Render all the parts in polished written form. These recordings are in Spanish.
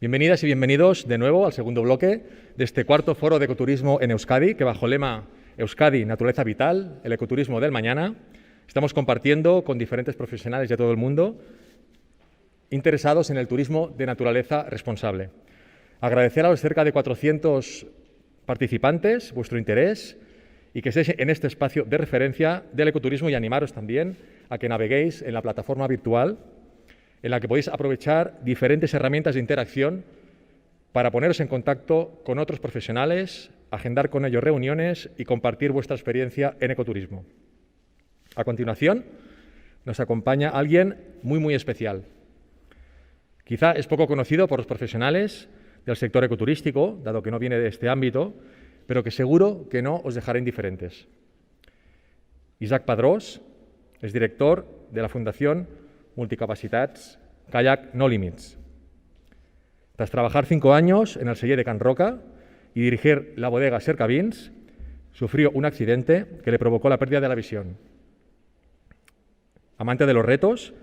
Bienvenidas y bienvenidos de nuevo al segundo bloque de este cuarto foro de ecoturismo en Euskadi, que bajo el lema Euskadi, Naturaleza Vital, el ecoturismo del mañana, estamos compartiendo con diferentes profesionales de todo el mundo interesados en el turismo de naturaleza responsable. Agradecer a los cerca de 400 participantes vuestro interés y que estéis en este espacio de referencia del ecoturismo y animaros también a que naveguéis en la plataforma virtual en la que podéis aprovechar diferentes herramientas de interacción para poneros en contacto con otros profesionales, agendar con ellos reuniones y compartir vuestra experiencia en ecoturismo. A continuación, nos acompaña alguien muy especial. Quizá es poco conocido por los profesionales del sector ecoturístico, dado que no viene de este ámbito, pero que seguro que no os dejará indiferentes. Isaac Padrós es director de la Fundación Multicapacitats Kayak No Limits. Tras trabajar 5 años en el celler de Can Roca y dirigir la bodega Cercavins, sufrió un accidente que le provocó la pérdida de la visión. Amante de los retos,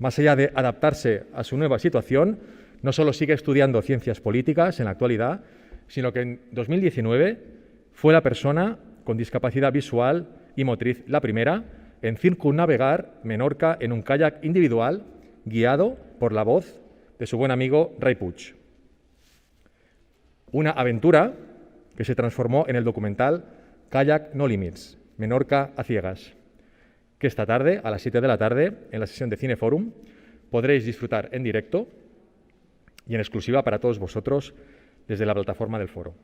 más allá de adaptarse a su nueva situación, no solo sigue estudiando ciencias políticas en la actualidad, sino que en 2019 fue la persona con discapacidad visual y motriz la primera en circunnavegar Menorca en un kayak individual guiado por la voz de su buen amigo Ray Puig. Una aventura que se transformó en el documental Kayak No Limits, Menorca a ciegas, que esta tarde, a las 7 de la tarde, en la sesión de Cineforum, podréis disfrutar en directo y en exclusiva para todos vosotros desde la plataforma del foro.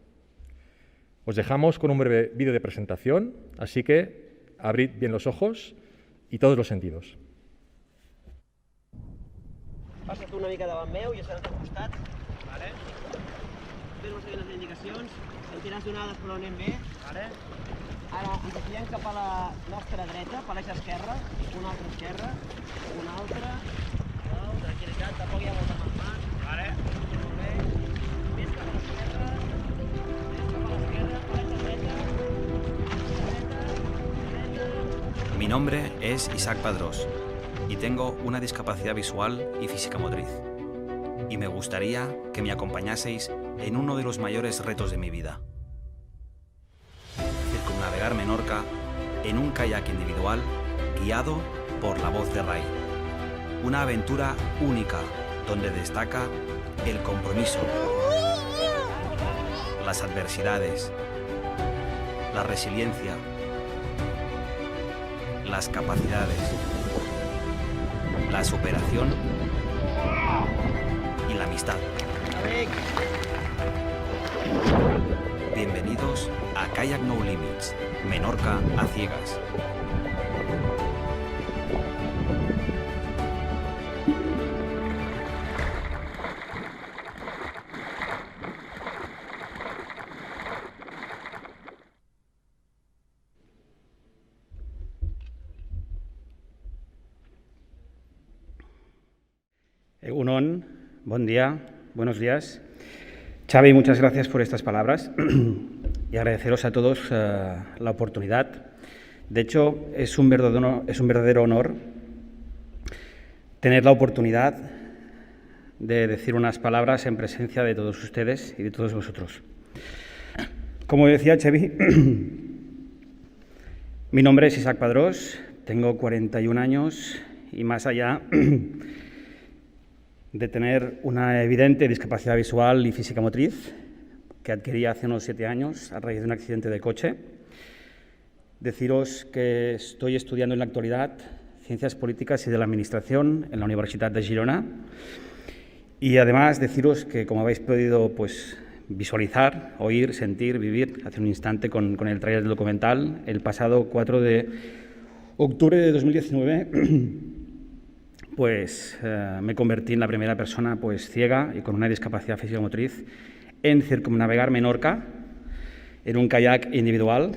Os dejamos con un breve vídeo de presentación, así que abrid bien los ojos y todos los sentidos. Passa tu una mica davant meu i estaràs al costat. Vale. Fes-nos seguint les indicacions, sentiràs donades per on anem bé. Vale. Ara ens afilem cap a la nostra dreta, per l'eix esquerra, una altra esquerra, una altra. Tranquil·litat, tampoc hi ha molta mà. Vale. Molt bé. Més cap a l'esquerra, per l'eix dreta. Mi nombre es Isaac Padrós y tengo una discapacidad visual y física motriz. Y me gustaría que me acompañaseis en uno de los mayores retos de mi vida. Circunnavegar Menorca en un kayak individual guiado por la voz de Ray. Una aventura única donde destaca el compromiso, las adversidades, la resiliencia, las capacidades, la superación y la amistad. Bienvenidos a Kayak No Limits, Menorca a ciegas. Egunon, buen día, buenos días. Xavi, muchas gracias por estas palabras y agradeceros a todos la oportunidad. De hecho, es un verdadero honor tener la oportunidad de decir unas palabras en presencia de todos ustedes y de todos vosotros. Como decía Xavi, mi nombre es Isaac Padrós, tengo 41 años y más allá de tener una evidente discapacidad visual y física motriz que adquirí hace unos 7 años a raíz de un accidente de coche. Deciros que estoy estudiando en la actualidad Ciencias Políticas y de la Administración en la Universidad de Girona y además deciros que, como habéis podido visualizar, oír, sentir, vivir hace un instante con el tráiler del documental, el pasado 4 de octubre de 2019 me convertí en la primera persona ciega y con una discapacidad física motriz en circunnavegar Menorca en un kayak individual,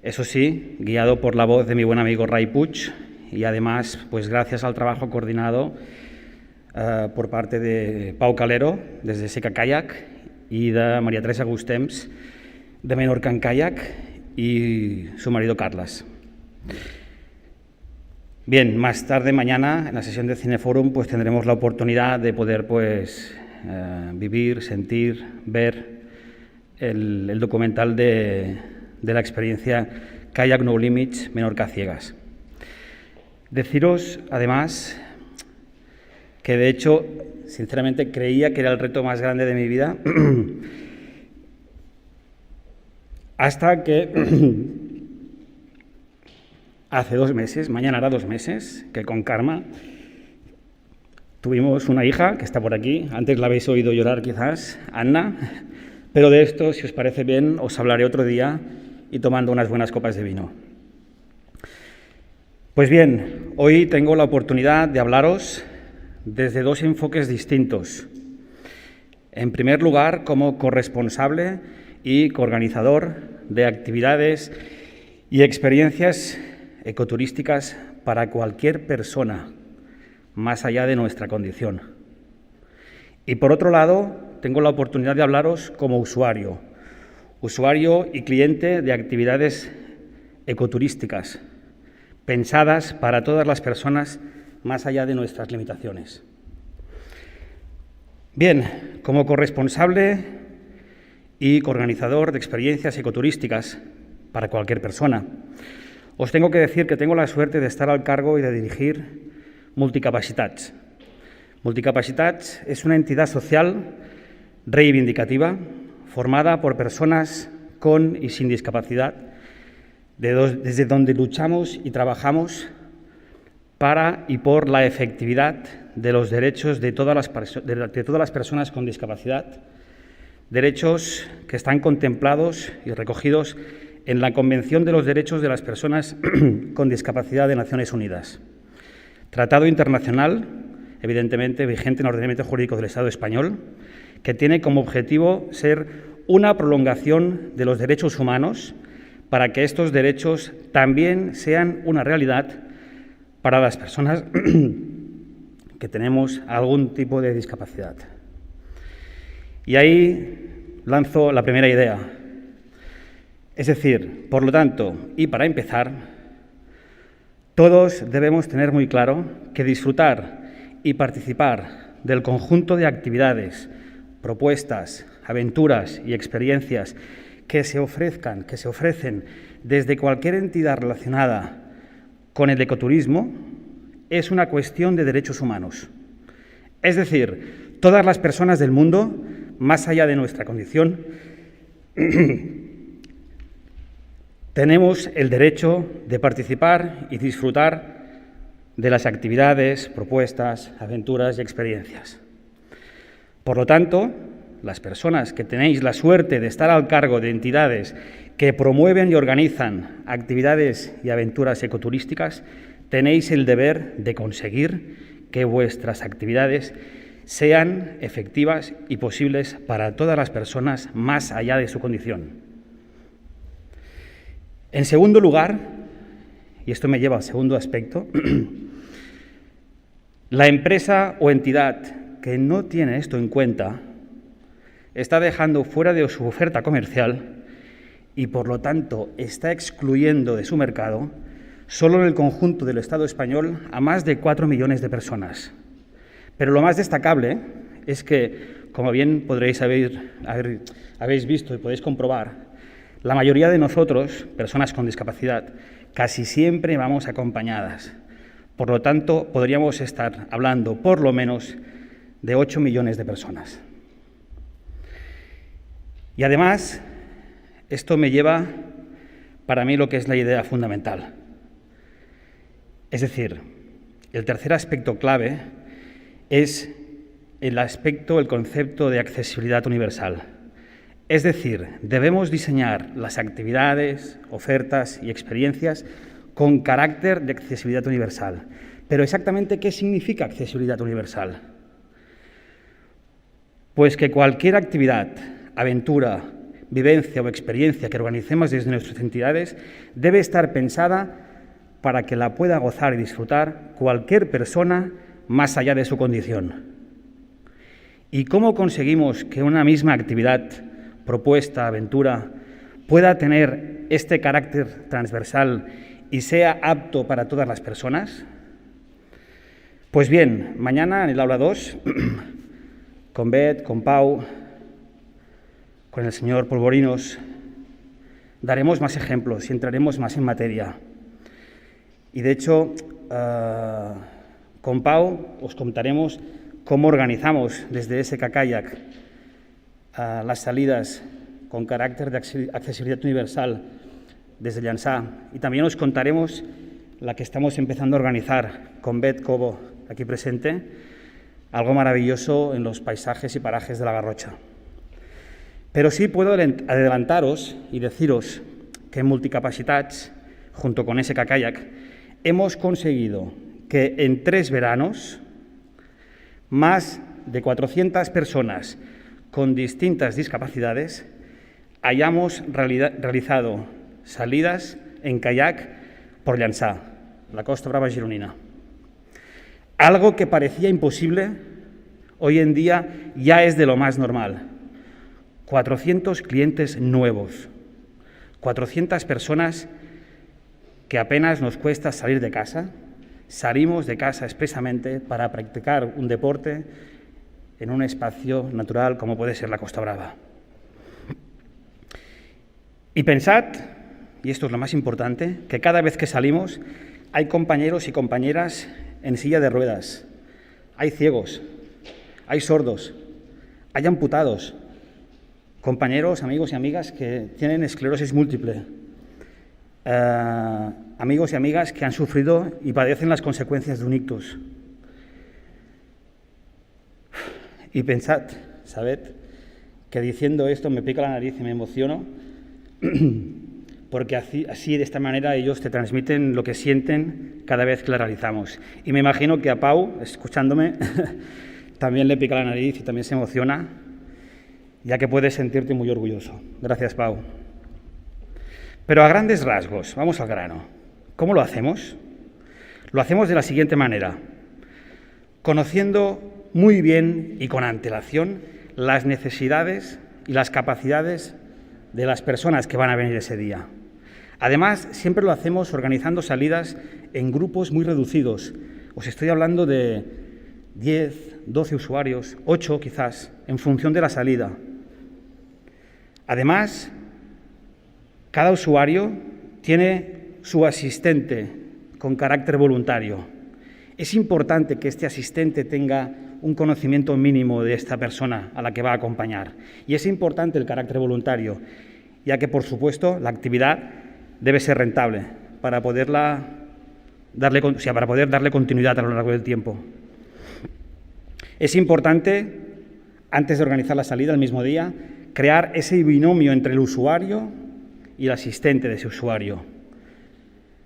eso sí, guiado por la voz de mi buen amigo Ray Puig y además gracias al trabajo coordinado por parte de Pau Calero desde Seca Kayak y de María Teresa Gustems de Menorca en Kayak y su marido Carles. Bien, más tarde, mañana, en la sesión de Cineforum, tendremos la oportunidad de poder vivir, sentir, ver el documental de la experiencia Kayak No Limits Menorca Ciegas. Deciros, además, que de hecho, sinceramente, creía que era el reto más grande de mi vida hasta que hace 2 meses, mañana hará 2 meses, que con Karma tuvimos una hija que está por aquí. Antes la habéis oído llorar quizás, Anna, pero de esto, si os parece bien, os hablaré otro día y tomando unas buenas copas de vino. Pues bien, hoy tengo la oportunidad de hablaros desde 2 enfoques distintos. En primer lugar, como corresponsable y coorganizador de actividades y experiencias ecoturísticas para cualquier persona, más allá de nuestra condición. Y por otro lado, tengo la oportunidad de hablaros como usuario y cliente de actividades ecoturísticas, pensadas para todas las personas más allá de nuestras limitaciones. Bien, como corresponsable y coorganizador de experiencias ecoturísticas para cualquier persona, os tengo que decir que tengo la suerte de estar al cargo y de dirigir Multicapacitats. Multicapacitats es una entidad social reivindicativa formada por personas con y sin discapacidad, desde donde luchamos y trabajamos para y por la efectividad de los derechos de todas las personas con discapacidad, derechos que están contemplados y recogidos en la Convención de los Derechos de las Personas con Discapacidad de Naciones Unidas. Tratado internacional, evidentemente vigente en el ordenamiento jurídico del Estado español, que tiene como objetivo ser una prolongación de los derechos humanos para que estos derechos también sean una realidad para las personas que tenemos algún tipo de discapacidad. Y ahí lanzo la primera idea. Es decir, por lo tanto, y para empezar, todos debemos tener muy claro que disfrutar y participar del conjunto de actividades, propuestas, aventuras y experiencias que se ofrecen desde cualquier entidad relacionada con el ecoturismo es una cuestión de derechos humanos. Es decir, todas las personas del mundo, más allá de nuestra condición, tenemos el derecho de participar y disfrutar de las actividades, propuestas, aventuras y experiencias. Por lo tanto, las personas que tenéis la suerte de estar al cargo de entidades que promueven y organizan actividades y aventuras ecoturísticas, tenéis el deber de conseguir que vuestras actividades sean efectivas y posibles para todas las personas más allá de su condición. En segundo lugar, y esto me lleva al segundo aspecto, la empresa o entidad que no tiene esto en cuenta está dejando fuera de su oferta comercial y, por lo tanto, está excluyendo de su mercado, solo en el conjunto del Estado español, a más de 4 millones de personas. Pero lo más destacable es que, como bien habéis visto y podéis comprobar, la mayoría de nosotros, personas con discapacidad, casi siempre vamos acompañadas. Por lo tanto, podríamos estar hablando, por lo menos, de 8 millones de personas. Y además, esto me lleva, para mí, lo que es la idea fundamental. Es decir, el tercer aspecto clave es el concepto de accesibilidad universal. Es decir, debemos diseñar las actividades, ofertas y experiencias con carácter de accesibilidad universal. Pero exactamente, ¿qué significa accesibilidad universal? Pues que cualquier actividad, aventura, vivencia o experiencia que organicemos desde nuestras entidades debe estar pensada para que la pueda gozar y disfrutar cualquier persona más allá de su condición. ¿Y cómo conseguimos que una misma actividad, propuesta, aventura, pueda tener este carácter transversal y sea apto para todas las personas? Pues bien, mañana en el aula 2 con Bet, con Pau, con el señor Polvorinos, daremos más ejemplos y entraremos más en materia. Y de hecho, con Pau os contaremos cómo organizamos desde SK Kayak las salidas con carácter de accesibilidad universal desde Llançà. Y también os contaremos la que estamos empezando a organizar con Bet Cobo, aquí presente, algo maravilloso en los paisajes y parajes de la Garrocha. Pero sí puedo adelantaros y deciros que en Multicapacitats, junto con SK Kayak, hemos conseguido que en 3 veranos más de 400 personas con distintas discapacidades hayamos realizado salidas en kayak por Llançà, la Costa Brava gironina. Algo que parecía imposible, hoy en día ya es de lo más normal. 400 clientes nuevos, 400 personas que apenas nos cuesta salir de casa, salimos de casa expresamente para practicar un deporte en un espacio natural como puede ser la Costa Brava. Y pensad, y esto es lo más importante, que cada vez que salimos hay compañeros y compañeras en silla de ruedas, hay ciegos, hay sordos, hay amputados, compañeros, amigos y amigas que tienen esclerosis múltiple, amigos y amigas que han sufrido y padecen las consecuencias de un ictus. Y pensad, sabed, que diciendo esto me pica la nariz y me emociono, porque así de esta manera ellos te transmiten lo que sienten cada vez que la realizamos. Y me imagino que a Pau, escuchándome, también le pica la nariz y también se emociona, ya que puedes sentirte muy orgulloso. Gracias, Pau. Pero a grandes rasgos, vamos al grano. ¿Cómo lo hacemos? Lo hacemos de la siguiente manera, conociendo muy bien y con antelación las necesidades y las capacidades de las personas que van a venir ese día. Además, siempre lo hacemos organizando salidas en grupos muy reducidos. Os estoy hablando de 10, 12 usuarios, 8 quizás, en función de la salida. Además, cada usuario tiene su asistente con carácter voluntario. Es importante que este asistente tenga un conocimiento mínimo de esta persona a la que va a acompañar. Y es importante el carácter voluntario, ya que, por supuesto, la actividad debe ser rentable para poder darle continuidad a lo largo del tiempo. Es importante, antes de organizar la salida el mismo día, crear ese binomio entre el usuario y el asistente de ese usuario.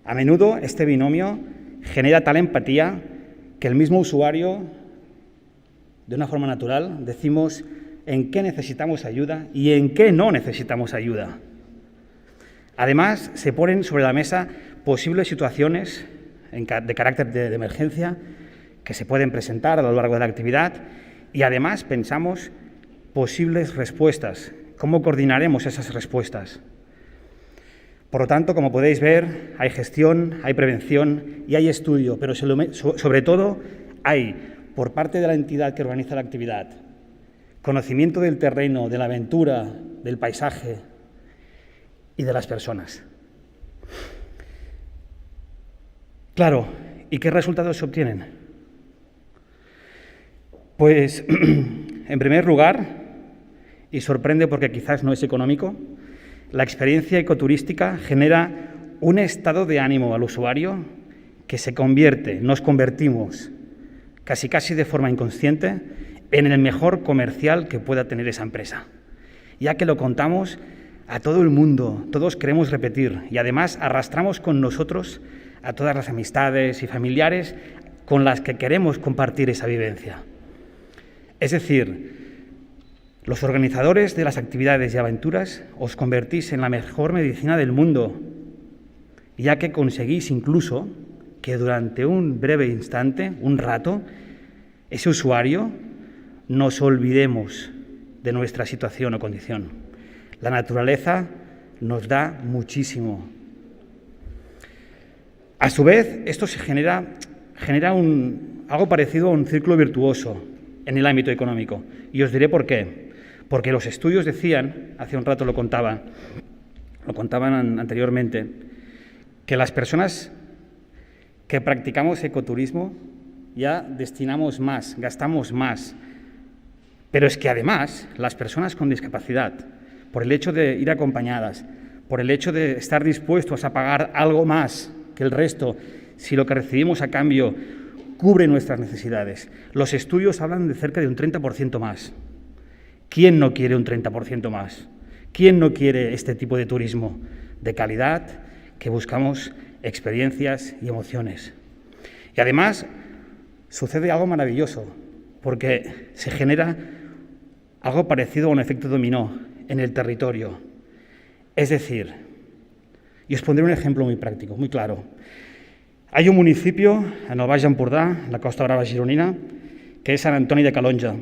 A menudo este binomio genera tal empatía que el mismo usuario, de una forma natural, decimos en qué necesitamos ayuda y en qué no necesitamos ayuda. Además, se ponen sobre la mesa posibles situaciones de carácter de emergencia que se pueden presentar a lo largo de la actividad y además pensamos posibles respuestas, cómo coordinaremos esas respuestas. Por lo tanto, como podéis ver, hay gestión, hay prevención y hay estudio, pero sobre todo hay, por parte de la entidad que organiza la actividad, conocimiento del terreno, de la aventura, del paisaje y de las personas. Claro, ¿y qué resultados se obtienen? Pues, en primer lugar, y sorprende porque quizás no es económico, la experiencia ecoturística genera un estado de ánimo al usuario que nos convertimos, casi de forma inconsciente, en el mejor comercial que pueda tener esa empresa. Ya que lo contamos a todo el mundo, todos queremos repetir y además arrastramos con nosotros a todas las amistades y familiares con las que queremos compartir esa vivencia. Es decir, los organizadores de las actividades y aventuras os convertís en la mejor medicina del mundo, ya que conseguís incluso que durante un breve instante, un rato, ese usuario nos olvidemos de nuestra situación o condición. La naturaleza nos da muchísimo. A su vez, esto se genera algo parecido a un círculo virtuoso, en el ámbito económico. Y os diré por qué. Porque los estudios decían, hace un rato lo contaban anteriormente, que las personas que practicamos ecoturismo ya destinamos más, gastamos más. Pero es que además las personas con discapacidad, por el hecho de ir acompañadas, por el hecho de estar dispuestos a pagar algo más que el resto, si lo que recibimos a cambio cubre nuestras necesidades, los estudios hablan de cerca de un 30% más. ¿Quién no quiere un 30% más? ¿Quién no quiere este tipo de turismo de calidad, que buscamos experiencias y emociones? Y además sucede algo maravilloso, porque se genera algo parecido a un efecto dominó en el territorio. Es decir, y os pondré un ejemplo muy práctico, muy claro. Hay un municipio en el Baix Empordà, en la Costa Brava gironina, que es San Antoni de Calonja.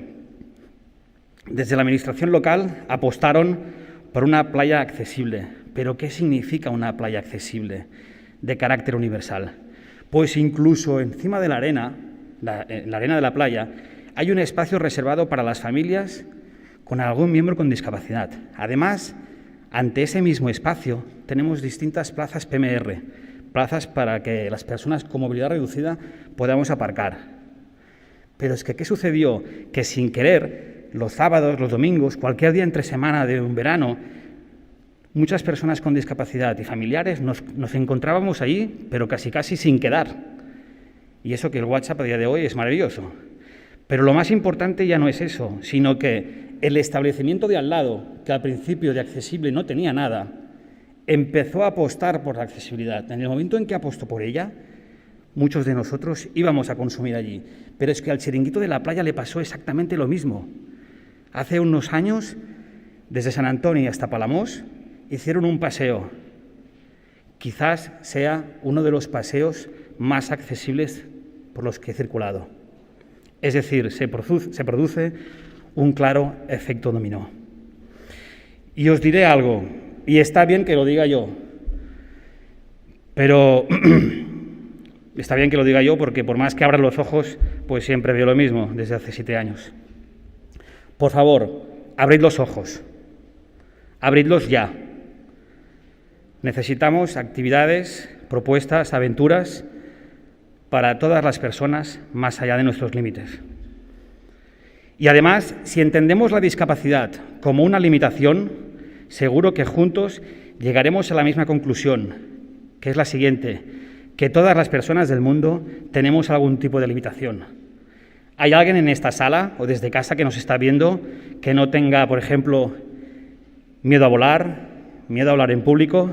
Desde la administración local apostaron por una playa accesible. ¿Pero qué significa una playa accesible de carácter universal? Pues incluso encima de la arena, en la arena de la playa, hay un espacio reservado para las familias con algún miembro con discapacidad. Además, ante ese mismo espacio tenemos distintas plazas PMR, plazas para que las personas con movilidad reducida podamos aparcar. Pero es que, ¿qué sucedió? Que sin querer, los sábados, los domingos, cualquier día entre semana de un verano, muchas personas con discapacidad y familiares nos encontrábamos allí, pero casi sin quedar. Y eso que el WhatsApp a día de hoy es maravilloso. Pero lo más importante ya no es eso, sino que el establecimiento de al lado, que al principio de accesible no tenía nada, empezó a apostar por la accesibilidad. En el momento en que apostó por ella, muchos de nosotros íbamos a consumir allí. Pero es que al Chiringuito de la Playa le pasó exactamente lo mismo. Hace unos años, desde San Antoni hasta Palamós, hicieron un paseo. Quizás sea uno de los paseos más accesibles por los que he circulado. Es decir, se produce un claro efecto dominó. Y os diré algo, y está bien que lo diga yo, pero está bien que lo diga yo porque por más que abra los ojos, pues siempre veo lo mismo desde hace 7 años. Por favor, abrid los ojos, abridlos ya. Necesitamos actividades, propuestas, aventuras para todas las personas más allá de nuestros límites. Y además, si entendemos la discapacidad como una limitación, seguro que juntos llegaremos a la misma conclusión, que es la siguiente, que todas las personas del mundo tenemos algún tipo de limitación. ¿Hay alguien en esta sala o desde casa que nos está viendo que no tenga, por ejemplo, miedo a volar, miedo a hablar en público,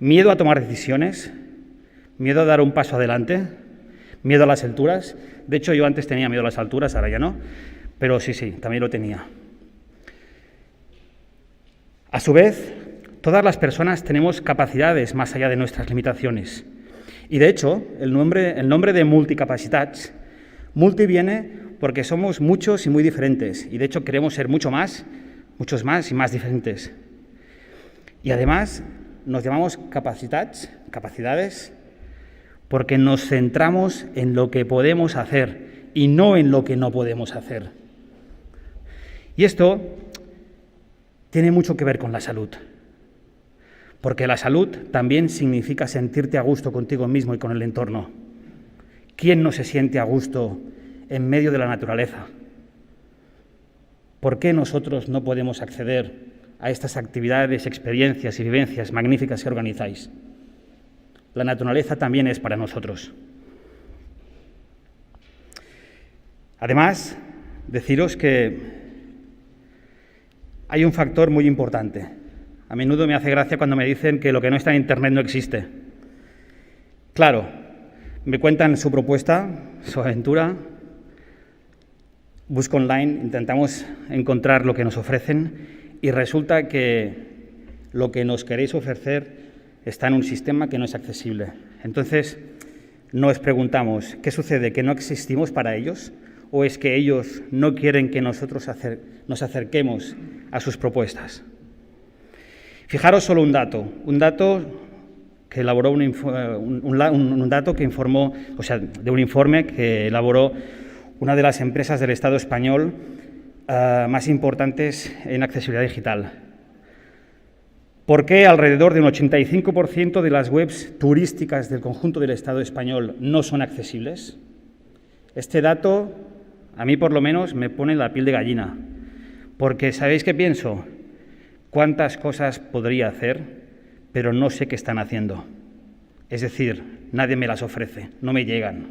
miedo a tomar decisiones, miedo a dar un paso adelante, miedo a las alturas? De hecho, yo antes tenía miedo a las alturas, ahora ya no, pero sí, también lo tenía. A su vez, todas las personas tenemos capacidades más allá de nuestras limitaciones. Y de hecho, el nombre de multicapacitats, multi viene porque somos muchos y muy diferentes. Y de hecho queremos ser muchos más y más diferentes. Y además nos llamamos capacidades, porque nos centramos en lo que podemos hacer y no en lo que no podemos hacer. Y esto tiene mucho que ver con la salud. Porque la salud también significa sentirte a gusto contigo mismo y con el entorno. ¿Quién no se siente a gusto en medio de la naturaleza? ¿Por qué nosotros no podemos acceder a estas actividades, experiencias y vivencias magníficas que organizáis? La naturaleza también es para nosotros. Además, deciros que hay un factor muy importante. A menudo me hace gracia cuando me dicen que lo que no está en Internet no existe. Claro, me cuentan su propuesta, su aventura, busco online, intentamos encontrar lo que nos ofrecen y resulta que lo que nos queréis ofrecer está en un sistema que no es accesible. Entonces, nos preguntamos, ¿qué sucede? ¿Que no existimos para ellos? ¿O es que ellos no quieren que nosotros nos acerquemos a sus propuestas? Fijaros solo un dato que elaboró un dato que informó, o sea, de un informe que elaboró una de las empresas del Estado español más importantes en accesibilidad digital. ¿Por qué alrededor de un 85% de las webs turísticas del conjunto del Estado español no son accesibles? Este dato, a mí por lo menos, me pone la piel de gallina, porque ¿sabéis qué pienso? ¿Cuántas cosas podría hacer, pero no sé qué están haciendo? Es decir, nadie me las ofrece, no me llegan.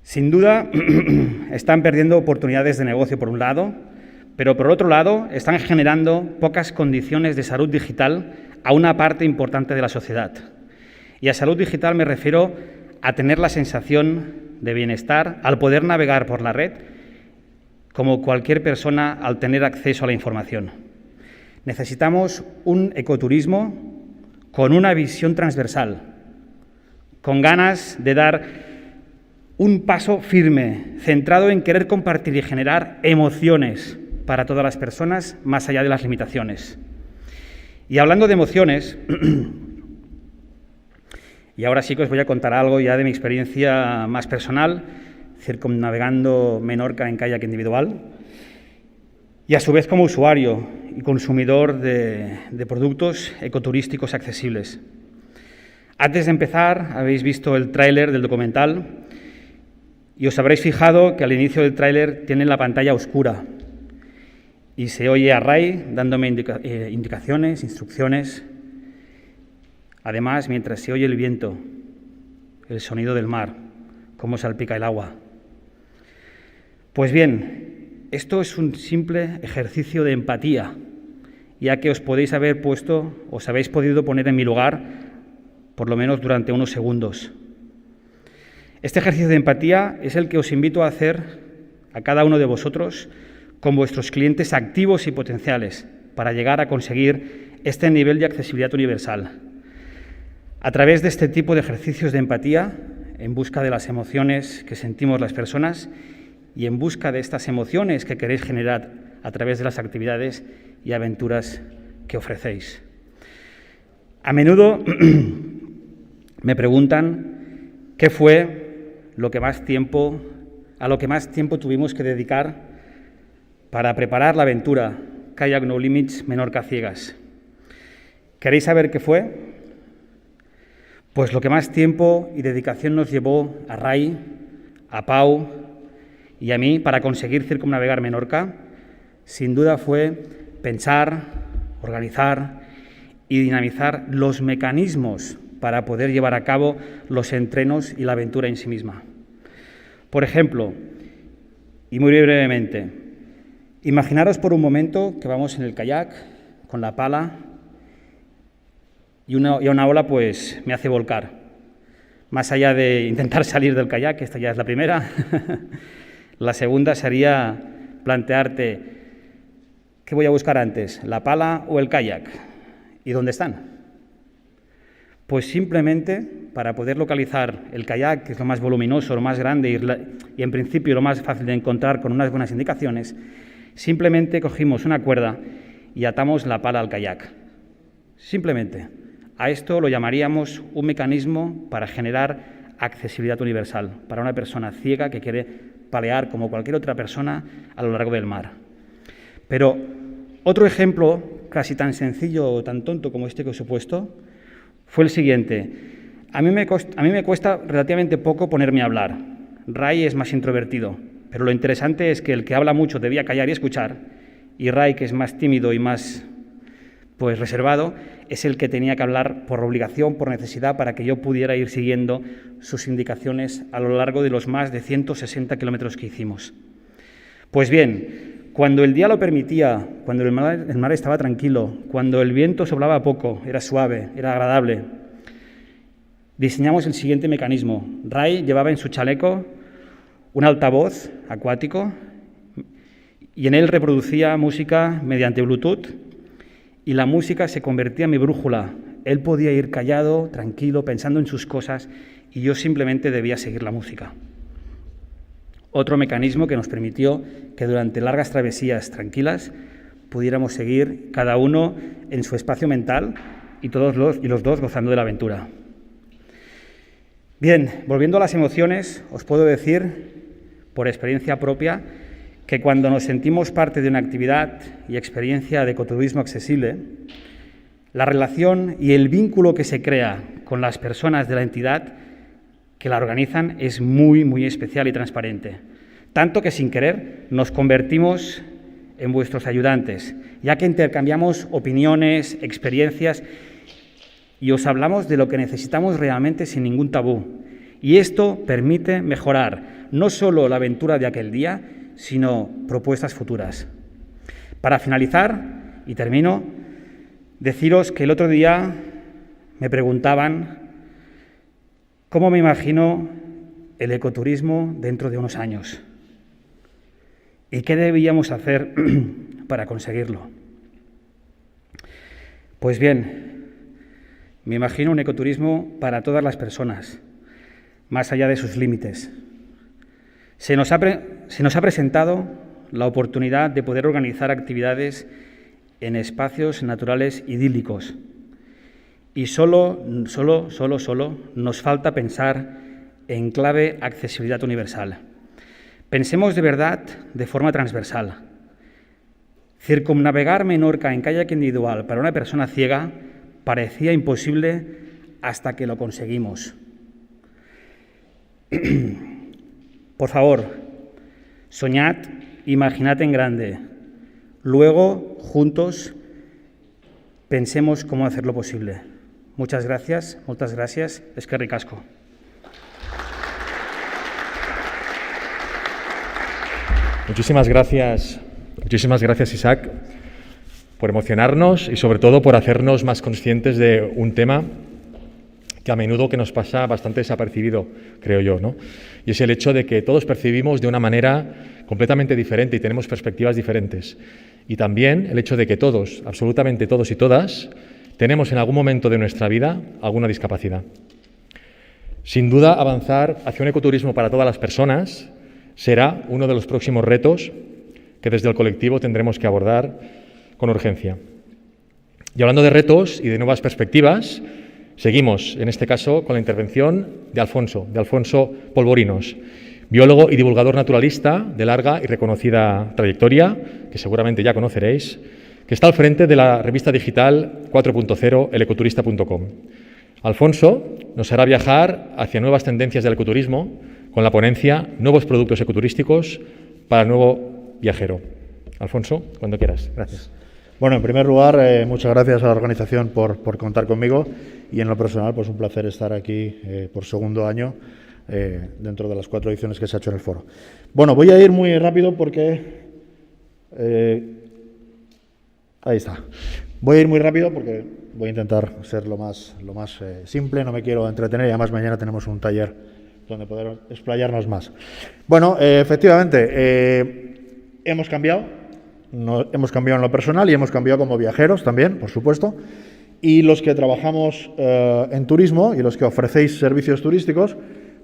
Sin duda, están perdiendo oportunidades de negocio por un lado, pero por otro lado, están generando pocas condiciones de salud digital a una parte importante de la sociedad. Y a salud digital me refiero a tener la sensación de bienestar al poder navegar por la red como cualquier persona al tener acceso a la información. Necesitamos un ecoturismo con una visión transversal, con ganas de dar un paso firme, centrado en querer compartir y generar emociones para todas las personas, más allá de las limitaciones. Y hablando de emociones, y ahora sí que os voy a contar algo ya de mi experiencia más personal, circumnavegando Menorca en kayak individual, y a su vez como usuario y consumidor de productos ecoturísticos accesibles. Antes de empezar, habéis visto el tráiler del documental y os habréis fijado que al inicio del tráiler tiene la pantalla oscura y se oye a Ray dándome indicaciones, instrucciones. Además, mientras se oye el viento, el sonido del mar, cómo salpica el agua. Pues bien, esto es un simple ejercicio de empatía, ya que os habéis podido poner en mi lugar, por lo menos durante unos segundos. Este ejercicio de empatía es el que os invito a hacer a cada uno de vosotros con vuestros clientes activos y potenciales para llegar a conseguir este nivel de accesibilidad universal. A través de este tipo de ejercicios de empatía, en busca de las emociones que sentimos las personas y en busca de estas emociones que queréis generar a través de las actividades y aventuras que ofrecéis. A menudo me preguntan qué fue a lo que más tiempo tuvimos que dedicar para preparar la aventura Kayak No Limits Menorca Ciegas. ¿Queréis saber qué fue? Pues lo que más tiempo y dedicación nos llevó a Ray, a Pau y a mí para conseguir circunnavegar Menorca, sin duda fue pensar, organizar y dinamizar los mecanismos para poder llevar a cabo los entrenos y la aventura en sí misma. Por ejemplo, y muy brevemente, imaginaros por un momento que vamos en el kayak con la pala y una ola pues me hace volcar. Más allá de intentar salir del kayak, esta ya es la primera, la segunda sería plantearte ¿qué voy a buscar antes, la pala o el kayak? ¿Y dónde están? Pues simplemente para poder localizar el kayak, que es lo más voluminoso, lo más grande y en principio lo más fácil de encontrar con unas buenas indicaciones, simplemente cogimos una cuerda y atamos la pala al kayak. Simplemente. A esto lo llamaríamos un mecanismo para generar accesibilidad universal para una persona ciega que quiere palear como cualquier otra persona a lo largo del mar. Pero otro ejemplo casi tan sencillo o tan tonto como este que os he puesto fue el siguiente. A mí me cuesta relativamente poco ponerme a hablar. Ray es más introvertido, pero lo interesante es que el que habla mucho debía callar y escuchar, y Ray, que es más tímido y más reservado, es el que tenía que hablar por obligación, por necesidad, para que yo pudiera ir siguiendo sus indicaciones a lo largo de los más de 160 kilómetros que hicimos. Pues bien, cuando el día lo permitía, cuando el mar estaba tranquilo, cuando el viento soplaba poco, era suave, era agradable, diseñamos el siguiente mecanismo. Ray llevaba en su chaleco un altavoz acuático y en él reproducía música mediante Bluetooth y la música se convertía en mi brújula. Él podía ir callado, tranquilo, pensando en sus cosas y yo simplemente debía seguir la música. Otro mecanismo que nos permitió que durante largas travesías tranquilas pudiéramos seguir cada uno en su espacio mental y los dos gozando de la aventura. Bien, volviendo a las emociones, os puedo decir, por experiencia propia, que cuando nos sentimos parte de una actividad y experiencia de ecoturismo accesible, la relación y el vínculo que se crea con las personas de la entidad que la organizan es muy, muy especial y transparente. Tanto que sin querer nos convertimos en vuestros ayudantes, ya que intercambiamos opiniones, experiencias y os hablamos de lo que necesitamos realmente sin ningún tabú. Y esto permite mejorar no solo la aventura de aquel día, sino propuestas futuras. Para finalizar, y termino, deciros que el otro día me preguntaban cómo me imagino el ecoturismo dentro de unos años y qué debíamos hacer para conseguirlo. Pues bien, me imagino un ecoturismo para todas las personas, más allá de sus límites. Se nos ha presentado la oportunidad de poder organizar actividades en espacios naturales idílicos y solo nos falta pensar en clave accesibilidad universal. Pensemos de verdad de forma transversal. Circunnavegar Menorca en kayak individual para una persona ciega parecía imposible hasta que lo conseguimos. Por favor, soñad, imaginad en grande. Luego, juntos, pensemos cómo hacerlo posible. Muchas gracias. Eskerrik asko. Muchísimas gracias, Isaac, por emocionarnos y sobre todo por hacernos más conscientes de un tema que a menudo que nos pasa bastante desapercibido, creo yo, ¿no? Y es el hecho de que todos percibimos de una manera completamente diferente y tenemos perspectivas diferentes. Y también el hecho de que todos, absolutamente todos y todas, tenemos en algún momento de nuestra vida alguna discapacidad. Sin duda, avanzar hacia un ecoturismo para todas las personas será uno de los próximos retos que desde el colectivo tendremos que abordar con urgencia. Y hablando de retos y de nuevas perspectivas, seguimos, en este caso, con la intervención de Alfonso Polvorinos, biólogo y divulgador naturalista de larga y reconocida trayectoria, que seguramente ya conoceréis, que está al frente de la revista digital 4.0 elecoturista.com. Alfonso nos hará viajar hacia nuevas tendencias del ecoturismo con la ponencia Nuevos productos ecoturísticos para el nuevo viajero. Alfonso, cuando quieras. Gracias. Bueno, en primer lugar, muchas gracias a la organización por contar conmigo y en lo personal, pues un placer estar aquí por segundo año dentro de las 4 ediciones que se ha hecho en el foro. Bueno, voy a ir muy rápido porque... ahí está. Voy a ir muy rápido porque voy a intentar ser lo más simple, no me quiero entretener y además mañana tenemos un taller donde poder explayarnos más. Bueno, efectivamente, hemos cambiado en lo personal y hemos cambiado como viajeros también, por supuesto, y los que trabajamos en turismo y los que ofrecéis servicios turísticos,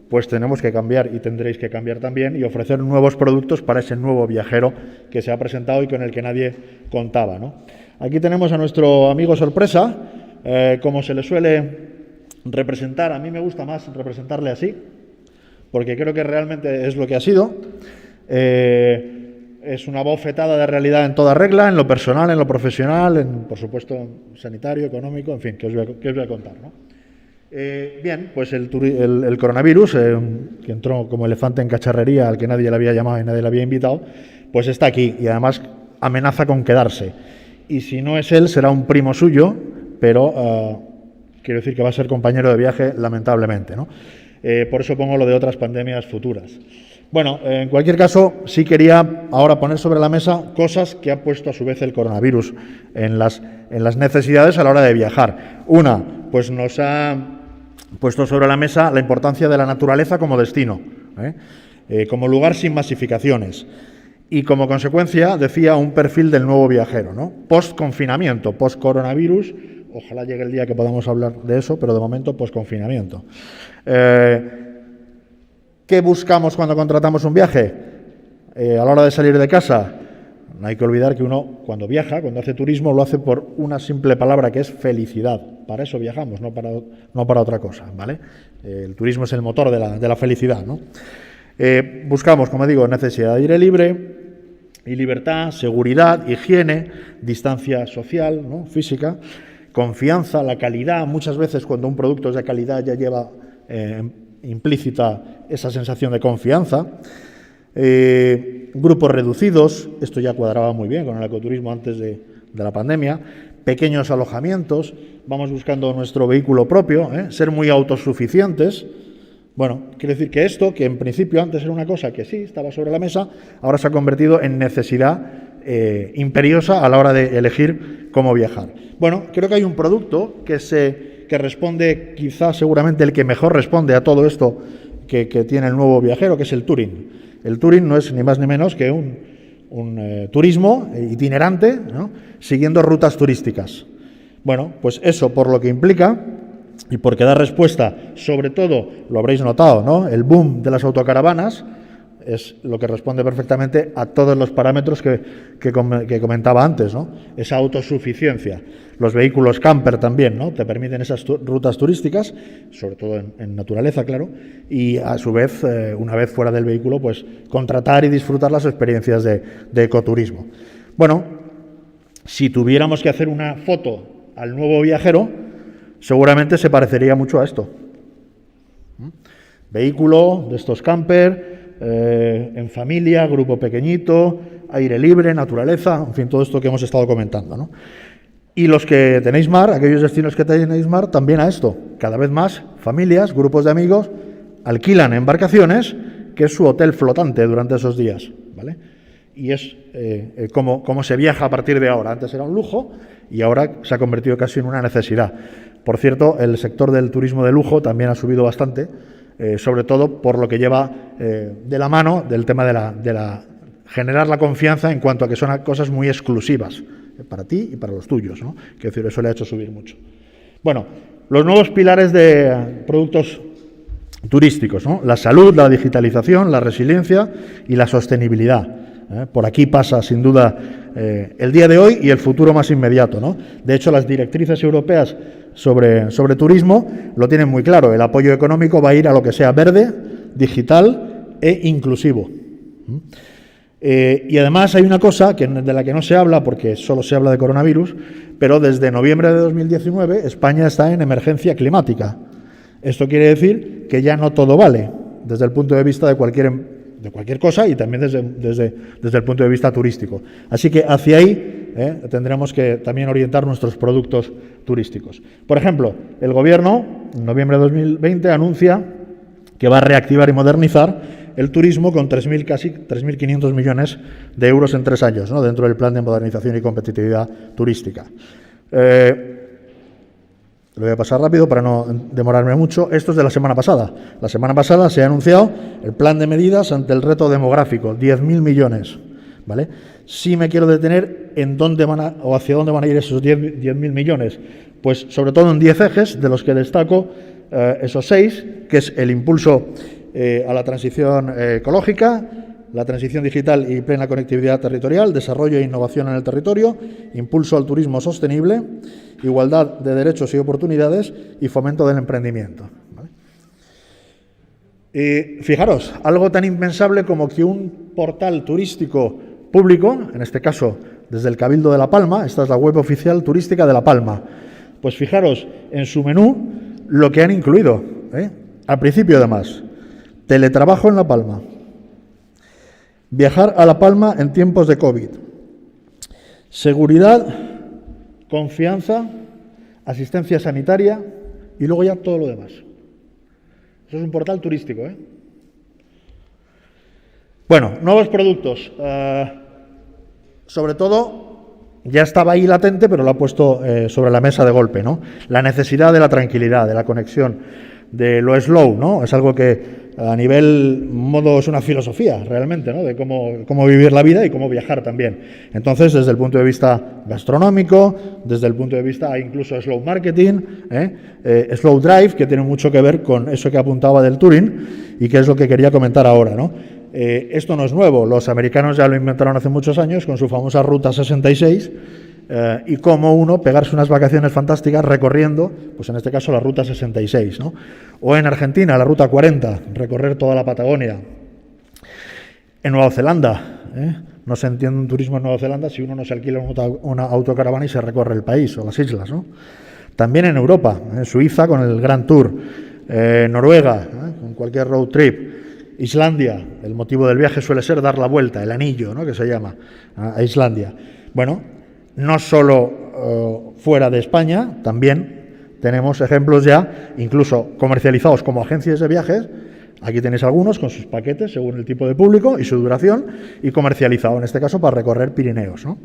pues tenemos que cambiar y tendréis que cambiar también y ofrecer nuevos productos para ese nuevo viajero que se ha presentado y con el que nadie contaba, ¿no? Aquí tenemos a nuestro amigo sorpresa, como se le suele representar. A mí me gusta más representarle así, porque creo que realmente es lo que ha sido. Es una bofetada de realidad en toda regla, en lo personal, en lo profesional, por supuesto, sanitario, económico, en fin, que os voy a contar, ¿no? Bien, pues el coronavirus, que entró como elefante en cacharrería al que nadie le había llamado y nadie le había invitado, pues está aquí y además amenaza con quedarse. Y si no es él, será un primo suyo, pero quiero decir que va a ser compañero de viaje, lamentablemente, ¿no? Por eso pongo lo de otras pandemias futuras. Bueno, en cualquier caso, sí quería ahora poner sobre la mesa cosas que ha puesto a su vez el coronavirus en las necesidades a la hora de viajar. Una, pues nos ha puesto sobre la mesa la importancia de la naturaleza como destino, como lugar sin masificaciones. Y como consecuencia, decía, un perfil del nuevo viajero, ¿no? Post-confinamiento, post-coronavirus, ojalá llegue el día que podamos hablar de eso, pero de momento post-confinamiento. ¿Qué buscamos cuando contratamos un viaje? A la hora de salir de casa, No hay que olvidar que uno, cuando viaja, cuando hace turismo, lo hace por una simple palabra que es felicidad. Para eso viajamos, no para otra cosa, ¿vale? El turismo es el motor de la felicidad, ¿no? Buscamos, como digo, necesidad de aire libre y libertad, seguridad, higiene, distancia social, ¿no? Física, confianza, la calidad. Muchas veces cuando un producto es de calidad ya lleva implícita esa sensación de confianza. Grupos reducidos, esto ya cuadraba muy bien con el ecoturismo antes de la pandemia. Pequeños alojamientos, vamos buscando nuestro vehículo propio, ser muy autosuficientes. Bueno, quiere decir que esto, que en principio antes era una cosa que sí estaba sobre la mesa, ahora se ha convertido en necesidad imperiosa a la hora de elegir cómo viajar. Bueno, creo que hay un producto que responde, quizás seguramente el que mejor responde a todo esto que tiene el nuevo viajero, que es el Touring. El Touring no es ni más ni menos que un turismo itinerante, ¿no? Siguiendo rutas turísticas. Bueno, pues eso por lo que implica y porque da respuesta, sobre todo, lo habréis notado, ¿no? El boom de las autocaravanas es lo que responde perfectamente a todos los parámetros que comentaba antes, ¿no? Esa autosuficiencia. Los vehículos camper también, ¿no? Te permiten esas rutas turísticas, sobre todo en naturaleza, claro, y a su vez, una vez fuera del vehículo, pues contratar y disfrutar las experiencias de ecoturismo. Bueno, si tuviéramos que hacer una foto al nuevo viajero, seguramente se parecería mucho a esto. Vehículo de estos camper, en familia, grupo pequeñito, aire libre, naturaleza, en fin, todo esto que hemos estado comentando, ¿no? Y los que tenéis mar, aquellos destinos que tenéis mar, también a esto. Cada vez más familias, grupos de amigos, alquilan embarcaciones, que es su hotel flotante durante esos días, ¿vale? Y es como se viaja a partir de ahora. Antes era un lujo y ahora se ha convertido casi en una necesidad. Por cierto, el sector del turismo de lujo también ha subido bastante, sobre todo por lo que lleva de la mano del tema de la generar la confianza en cuanto a que son cosas muy exclusivas para ti y para los tuyos, ¿no? Quiero decir, eso le ha hecho subir mucho. Bueno, los nuevos pilares de productos turísticos, ¿no? La salud, la digitalización, la resiliencia y la sostenibilidad. Por aquí pasa, sin duda, el día de hoy y el futuro más inmediato, ¿no? De hecho, las directrices europeas sobre turismo lo tienen muy claro. El apoyo económico va a ir a lo que sea verde, digital e inclusivo. Y además hay una cosa de la que no se habla, porque solo se habla de coronavirus, pero desde noviembre de 2019 España está en emergencia climática. Esto quiere decir que ya no todo vale, desde el punto de vista de cualquier cosa y también desde el punto de vista turístico. Así que hacia ahí tendremos que también orientar nuestros productos turísticos. Por ejemplo, el Gobierno, en noviembre de 2020, anuncia que va a reactivar y modernizar el turismo con casi 3.500 millones de euros en 3 años, ¿no? Dentro del Plan de Modernización y Competitividad Turística. Lo voy a pasar rápido para no demorarme mucho. Esto es de la semana pasada. La semana pasada se ha anunciado el plan de medidas ante el reto demográfico, 10.000 millones, ¿vale? Sí me quiero detener en hacia dónde van a ir esos 10.000 millones. Pues sobre todo en 10 ejes, de los que destaco esos 6, que es el impulso a la transición ecológica, la transición digital y plena conectividad territorial, desarrollo e innovación en el territorio, impulso al turismo sostenible, igualdad de derechos y oportunidades y fomento del emprendimiento. ¿Vale? Y fijaros, algo tan impensable como que un portal turístico público, en este caso desde el Cabildo de La Palma, esta es la web oficial turística de La Palma, pues fijaros en su menú lo que han incluido, al principio además, teletrabajo en La Palma, viajar a La Palma en tiempos de COVID, seguridad, confianza, asistencia sanitaria y luego ya todo lo demás. Eso es un portal turístico, Bueno, nuevos productos. Sobre todo, ya estaba ahí latente, pero lo ha puesto sobre la mesa de golpe, ¿no? La necesidad de la tranquilidad, de la conexión, de lo slow, ¿no? Es algo que a nivel modo es una filosofía realmente, ¿no? De cómo vivir la vida y cómo viajar también. Entonces, desde el punto de vista gastronómico, desde el punto de vista incluso slow marketing, slow drive, que tiene mucho que ver con eso que apuntaba del Touring y que es lo que quería comentar ahora, ¿no? Esto no es nuevo, los americanos ya lo inventaron hace muchos años con su famosa Ruta 66 y cómo uno pegarse unas vacaciones fantásticas recorriendo, pues en este caso la Ruta 66, ¿no? O en Argentina, la Ruta 40, recorrer toda la Patagonia. En Nueva Zelanda, no se entiende un turismo en Nueva Zelanda si uno no se alquila una autocaravana y se recorre el país o las islas, ¿no? También en Europa, en Suiza con el Grand Tour, Noruega, con cualquier road trip, Islandia, el motivo del viaje suele ser dar la vuelta, el anillo, ¿no?, que se llama, a Islandia. Bueno, no solo fuera de España, también tenemos ejemplos ya, incluso comercializados como agencias de viajes. Aquí tenéis algunos con sus paquetes según el tipo de público y su duración, y comercializado, en este caso, para recorrer Pirineos, ¿no?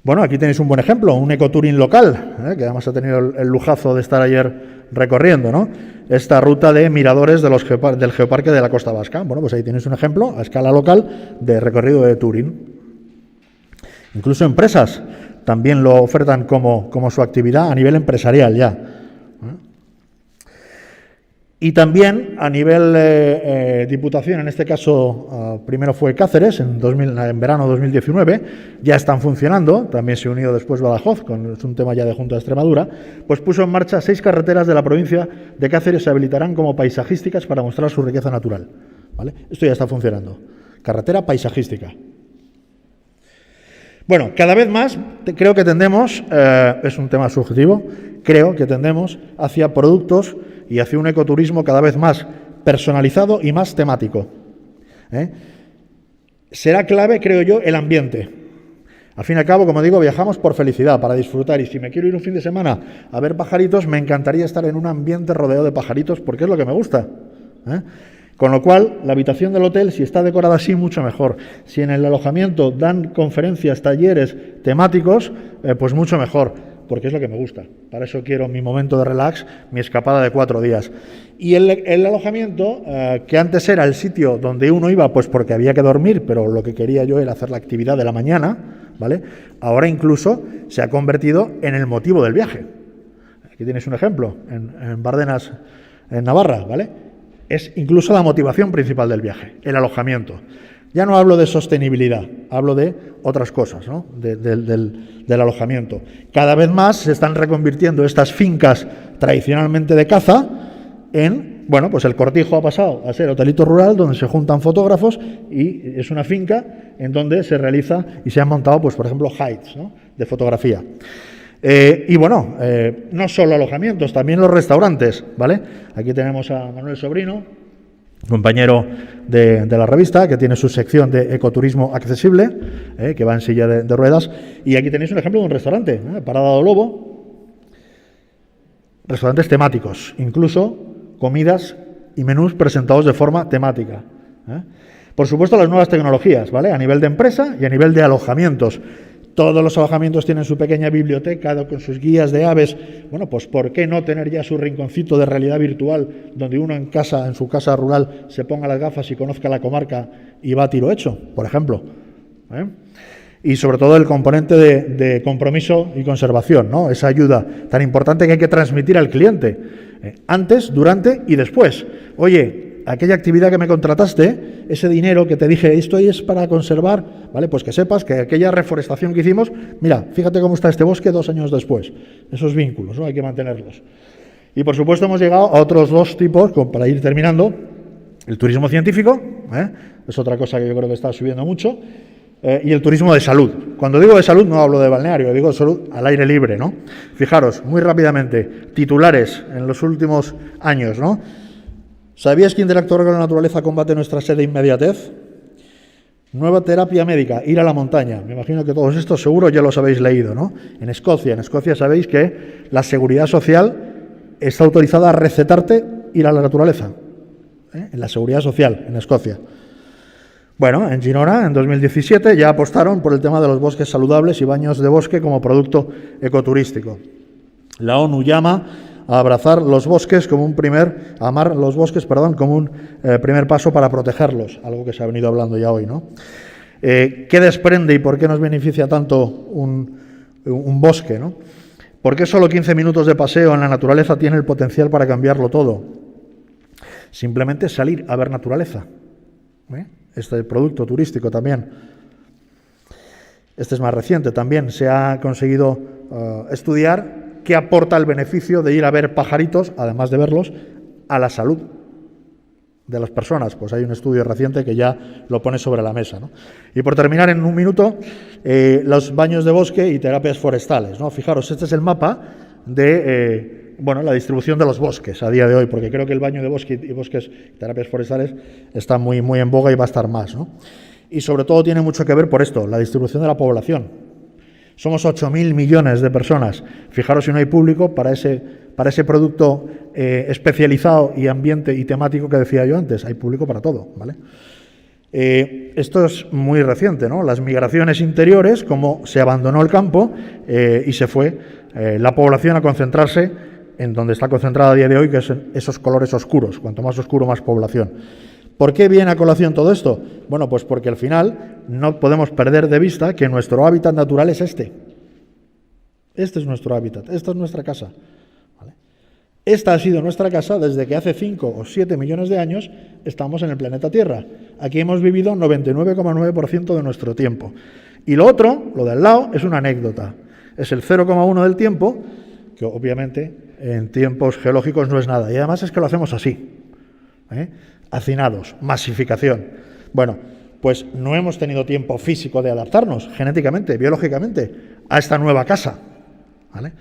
Bueno, aquí tenéis un buen ejemplo, un ecotouring local, que además ha tenido el lujazo de estar ayer recorriendo, ¿no? Esta ruta de miradores del Geoparque de la Costa Vasca. Bueno, pues ahí tenéis un ejemplo a escala local de recorrido de touring. Incluso empresas también lo ofertan como su actividad a nivel empresarial ya. Y también a nivel Diputación, en este caso primero fue Cáceres, en verano 2019, ya están funcionando, también se unió después Badajoz, es un tema ya de Junta de Extremadura, pues puso en marcha 6 carreteras de la provincia de Cáceres, se habilitarán como paisajísticas para mostrar su riqueza natural, ¿vale? Esto ya está funcionando, carretera paisajística. Bueno, cada vez más creo que tendemos, es un tema subjetivo, creo que tendemos hacia productos y hacia un ecoturismo cada vez más personalizado y más temático. Será clave, creo yo, el ambiente. Al fin y al cabo, como digo, viajamos por felicidad, para disfrutar, y si me quiero ir un fin de semana a ver pajaritos, me encantaría estar en un ambiente rodeado de pajaritos porque es lo que me gusta. Con lo cual, la habitación del hotel, si está decorada así, mucho mejor. Si en el alojamiento dan conferencias, talleres temáticos, pues mucho mejor, porque es lo que me gusta. Para eso quiero mi momento de relax, mi escapada de 4 días. Y el alojamiento, que antes era el sitio donde uno iba, pues porque había que dormir, pero lo que quería yo era hacer la actividad de la mañana, ¿vale? Ahora incluso se ha convertido en el motivo del viaje. Aquí tienes un ejemplo, en Bárdenas, en Navarra, ¿vale? Es incluso la motivación principal del viaje, el alojamiento. Ya no hablo de sostenibilidad, hablo de otras cosas, ¿no? Del alojamiento. Cada vez más se están reconvirtiendo estas fincas tradicionalmente de caza en, bueno, pues el Cortijo ha pasado a ser hotelito rural donde se juntan fotógrafos y es una finca en donde se realiza y se han montado, pues por ejemplo, hides, ¿no?, de fotografía. Y bueno, no solo alojamientos, también los restaurantes, ¿vale? Aquí tenemos a Manuel Sobrino, compañero de la revista, que tiene su sección de ecoturismo accesible, que va en silla de ruedas, y aquí tenéis un ejemplo de un restaurante, Parada do Lobo, restaurantes temáticos, incluso comidas y menús presentados de forma temática. Por supuesto, las nuevas tecnologías, ¿vale?, a nivel de empresa y a nivel de alojamientos. Todos los alojamientos tienen su pequeña biblioteca con sus guías de aves. Bueno, pues ¿por qué no tener ya su rinconcito de realidad virtual donde uno en su casa rural, se ponga las gafas y conozca la comarca y va a tiro hecho, por ejemplo? Y sobre todo el componente de compromiso y conservación, ¿no? Esa ayuda tan importante que hay que transmitir al cliente, antes, durante y después. Oye, aquella actividad que me contrataste, ese dinero que te dije, esto es para conservar, ¿vale? Pues que sepas que aquella reforestación que hicimos, mira, fíjate cómo está este bosque 2 años después. Esos vínculos, ¿no?, hay que mantenerlos. Y por supuesto hemos llegado a otros 2 tipos, para ir terminando. El turismo científico, es otra cosa que yo creo que está subiendo mucho, y el turismo de salud. Cuando digo de salud no hablo de balneario, digo de salud al aire libre, ¿no? Fijaros, muy rápidamente, titulares en los últimos años, ¿no? ¿Sabías que interactuar con la naturaleza combate nuestra sed de inmediatez? Nueva terapia médica, ir a la montaña. Me imagino que todos estos seguro ya los habéis leído, ¿no? En Escocia sabéis que la seguridad social está autorizada a recetarte ir a la naturaleza. En la seguridad social, en Escocia. Bueno, en Girona, en 2017, ya apostaron por el tema de los bosques saludables y baños de bosque como producto ecoturístico. La ONU llama a abrazar los bosques como un primer paso para protegerlos, algo que se ha venido hablando ya hoy, ¿no? ¿Qué desprende y por qué nos beneficia tanto un bosque, ¿no? ¿Por qué solo 15 minutos de paseo en la naturaleza tiene el potencial para cambiarlo todo? Simplemente salir a ver naturaleza. Este producto turístico también, este es más reciente, también se ha conseguido estudiar qué aporta el beneficio de ir a ver pajaritos, además de verlos, a la salud de las personas. Pues hay un estudio reciente que ya lo pone sobre la mesa, ¿no? Y por terminar en un minuto, los baños de bosque y terapias forestales, ¿no? Fijaros, este es el mapa de la distribución de los bosques a día de hoy, porque creo que el baño de bosque y bosques y terapias forestales está muy en boga y va a estar más, ¿no? Y sobre todo tiene mucho que ver por esto, la distribución de la población. Somos 8.000 millones de personas. Fijaros si no hay público para ese producto especializado y ambiente y temático que decía yo antes. Hay público para todo, ¿vale? Esto es muy reciente, ¿no? Las migraciones interiores, como se abandonó el campo y se fue la población a concentrarse en donde está concentrada a día de hoy, que es en esos colores oscuros. Cuanto más oscuro, más población. ¿Por qué viene a colación todo esto? Bueno, pues porque al final no podemos perder de vista que nuestro hábitat natural es este. Este es nuestro hábitat, esta es nuestra casa. ¿Vale? Esta ha sido nuestra casa desde que hace 5 o 7 millones de años estamos en el planeta Tierra. Aquí hemos vivido 99,9% de nuestro tiempo. Y lo otro, lo de al lado, es una anécdota. Es el 0,1 del tiempo, que obviamente en tiempos geológicos no es nada. Y además es que lo hacemos así. Hacinados, masificación. Bueno, pues no hemos tenido tiempo físico de adaptarnos genéticamente, biológicamente, a esta nueva casa. ¿Vale?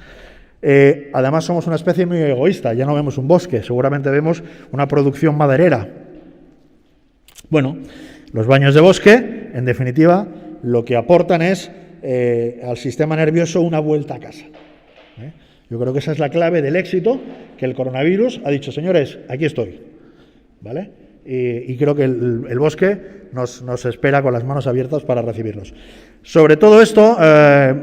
Además somos una especie muy egoísta, ya no vemos un bosque, seguramente vemos una producción maderera. Bueno, los baños de bosque, en definitiva, lo que aportan es al sistema nervioso una vuelta a casa. Yo creo que esa es la clave del éxito, que el coronavirus ha dicho, señores, aquí estoy, ¿vale? Y creo que el bosque nos espera con las manos abiertas para recibirlos. Sobre todo esto,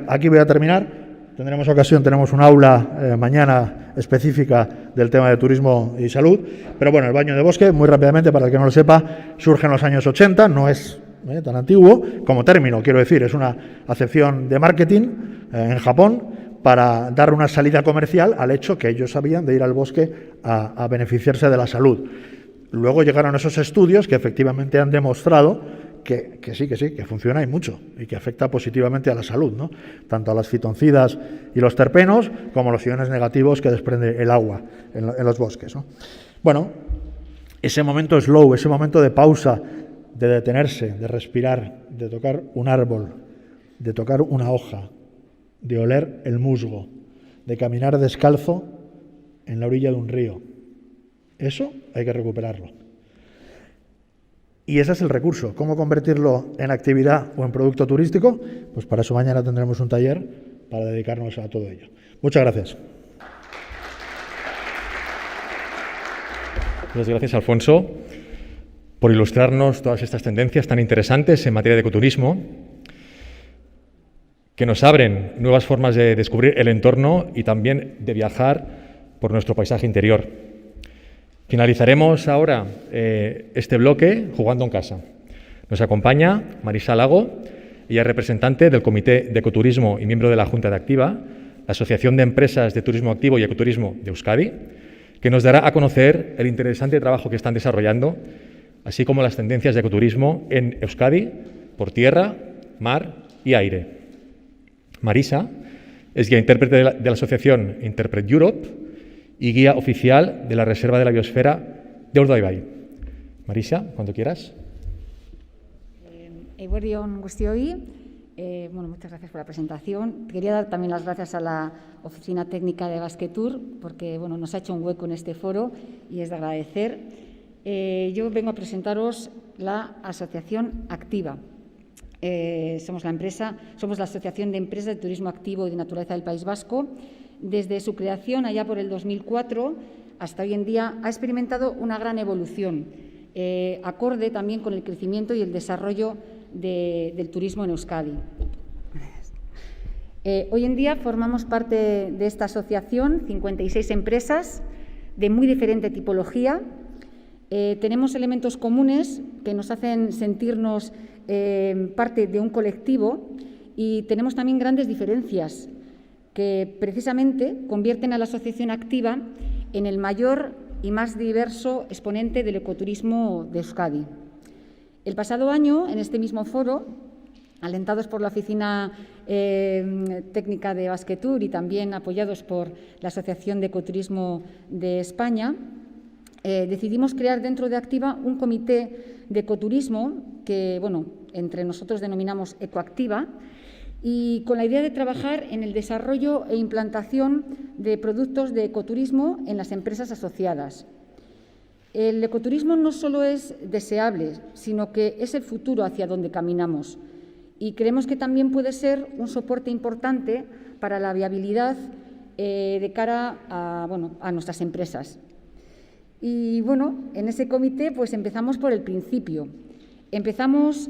aquí voy a terminar, tenemos un aula mañana específica del tema de turismo y salud, pero bueno, el baño de bosque, muy rápidamente, para el que no lo sepa, surge en los años 80, no es tan antiguo como término, quiero decir, es una acepción de marketing en Japón, para dar una salida comercial al hecho que ellos sabían de ir al bosque a beneficiarse de la salud. Luego llegaron esos estudios que efectivamente han demostrado que sí, que funciona y mucho, y que afecta positivamente a la salud, ¿no? Tanto a las fitoncidas y los terpenos, como los iones negativos que desprende el agua en los bosques, ¿no? Bueno, ese momento slow, ese momento de pausa, de detenerse, de respirar, de tocar un árbol, de tocar una hoja, de oler el musgo, de caminar descalzo en la orilla de un río. Eso hay que recuperarlo. Y ese es el recurso. ¿Cómo convertirlo en actividad o en producto turístico? Pues para eso mañana tendremos un taller para dedicarnos a todo ello. Muchas gracias. Muchas gracias, Alfonso, por ilustrarnos todas estas tendencias tan interesantes en materia de ecoturismo, que nos abren nuevas formas de descubrir el entorno y también de viajar por nuestro paisaje interior. Finalizaremos ahora este bloque jugando en casa. Nos acompaña Marisa Lago, ella es representante del Comité de Ecoturismo y miembro de la Junta de Activa, la Asociación de Empresas de Turismo Activo y Ecoturismo de Euskadi, que nos dará a conocer el interesante trabajo que están desarrollando, así como las tendencias de ecoturismo en Euskadi por tierra, mar y aire. Marisa es guía intérprete de la asociación Interpret Europe y guía oficial de la Reserva de la Biosfera de Urdaibai. Marisa, cuando quieras. Eguerdion guztioi. Muchas gracias por la presentación. Quería dar también las gracias a la Oficina Técnica de Basquetour porque nos ha hecho un hueco en este foro y es de agradecer. Yo vengo a presentaros la Asociación Activa. Somos la Asociación de Empresas de Turismo Activo y de Naturaleza del País Vasco. Desde su creación, allá por el 2004, hasta hoy en día, ha experimentado una gran evolución, acorde también con el crecimiento y el desarrollo del turismo en Euskadi. Hoy en día formamos parte de esta asociación, 56 empresas de muy diferente tipología. Tenemos elementos comunes que nos hacen sentirnos parte de un colectivo y tenemos también grandes diferencias que precisamente convierten a la asociación activa en el mayor y más diverso exponente del ecoturismo de Euskadi. El pasado año, en este mismo foro, alentados por la Oficina Técnica de Basquetour y también apoyados por la Asociación de Ecoturismo de España, decidimos crear dentro de Activa un comité de ecoturismo que, entre nosotros denominamos Ecoactiva, y con la idea de trabajar en el desarrollo e implantación de productos de ecoturismo en las empresas asociadas. El ecoturismo no solo es deseable, sino que es el futuro hacia donde caminamos, y creemos que también puede ser un soporte importante para la viabilidad de cara a nuestras empresas. Y en ese comité pues empezamos por el principio. Empezamos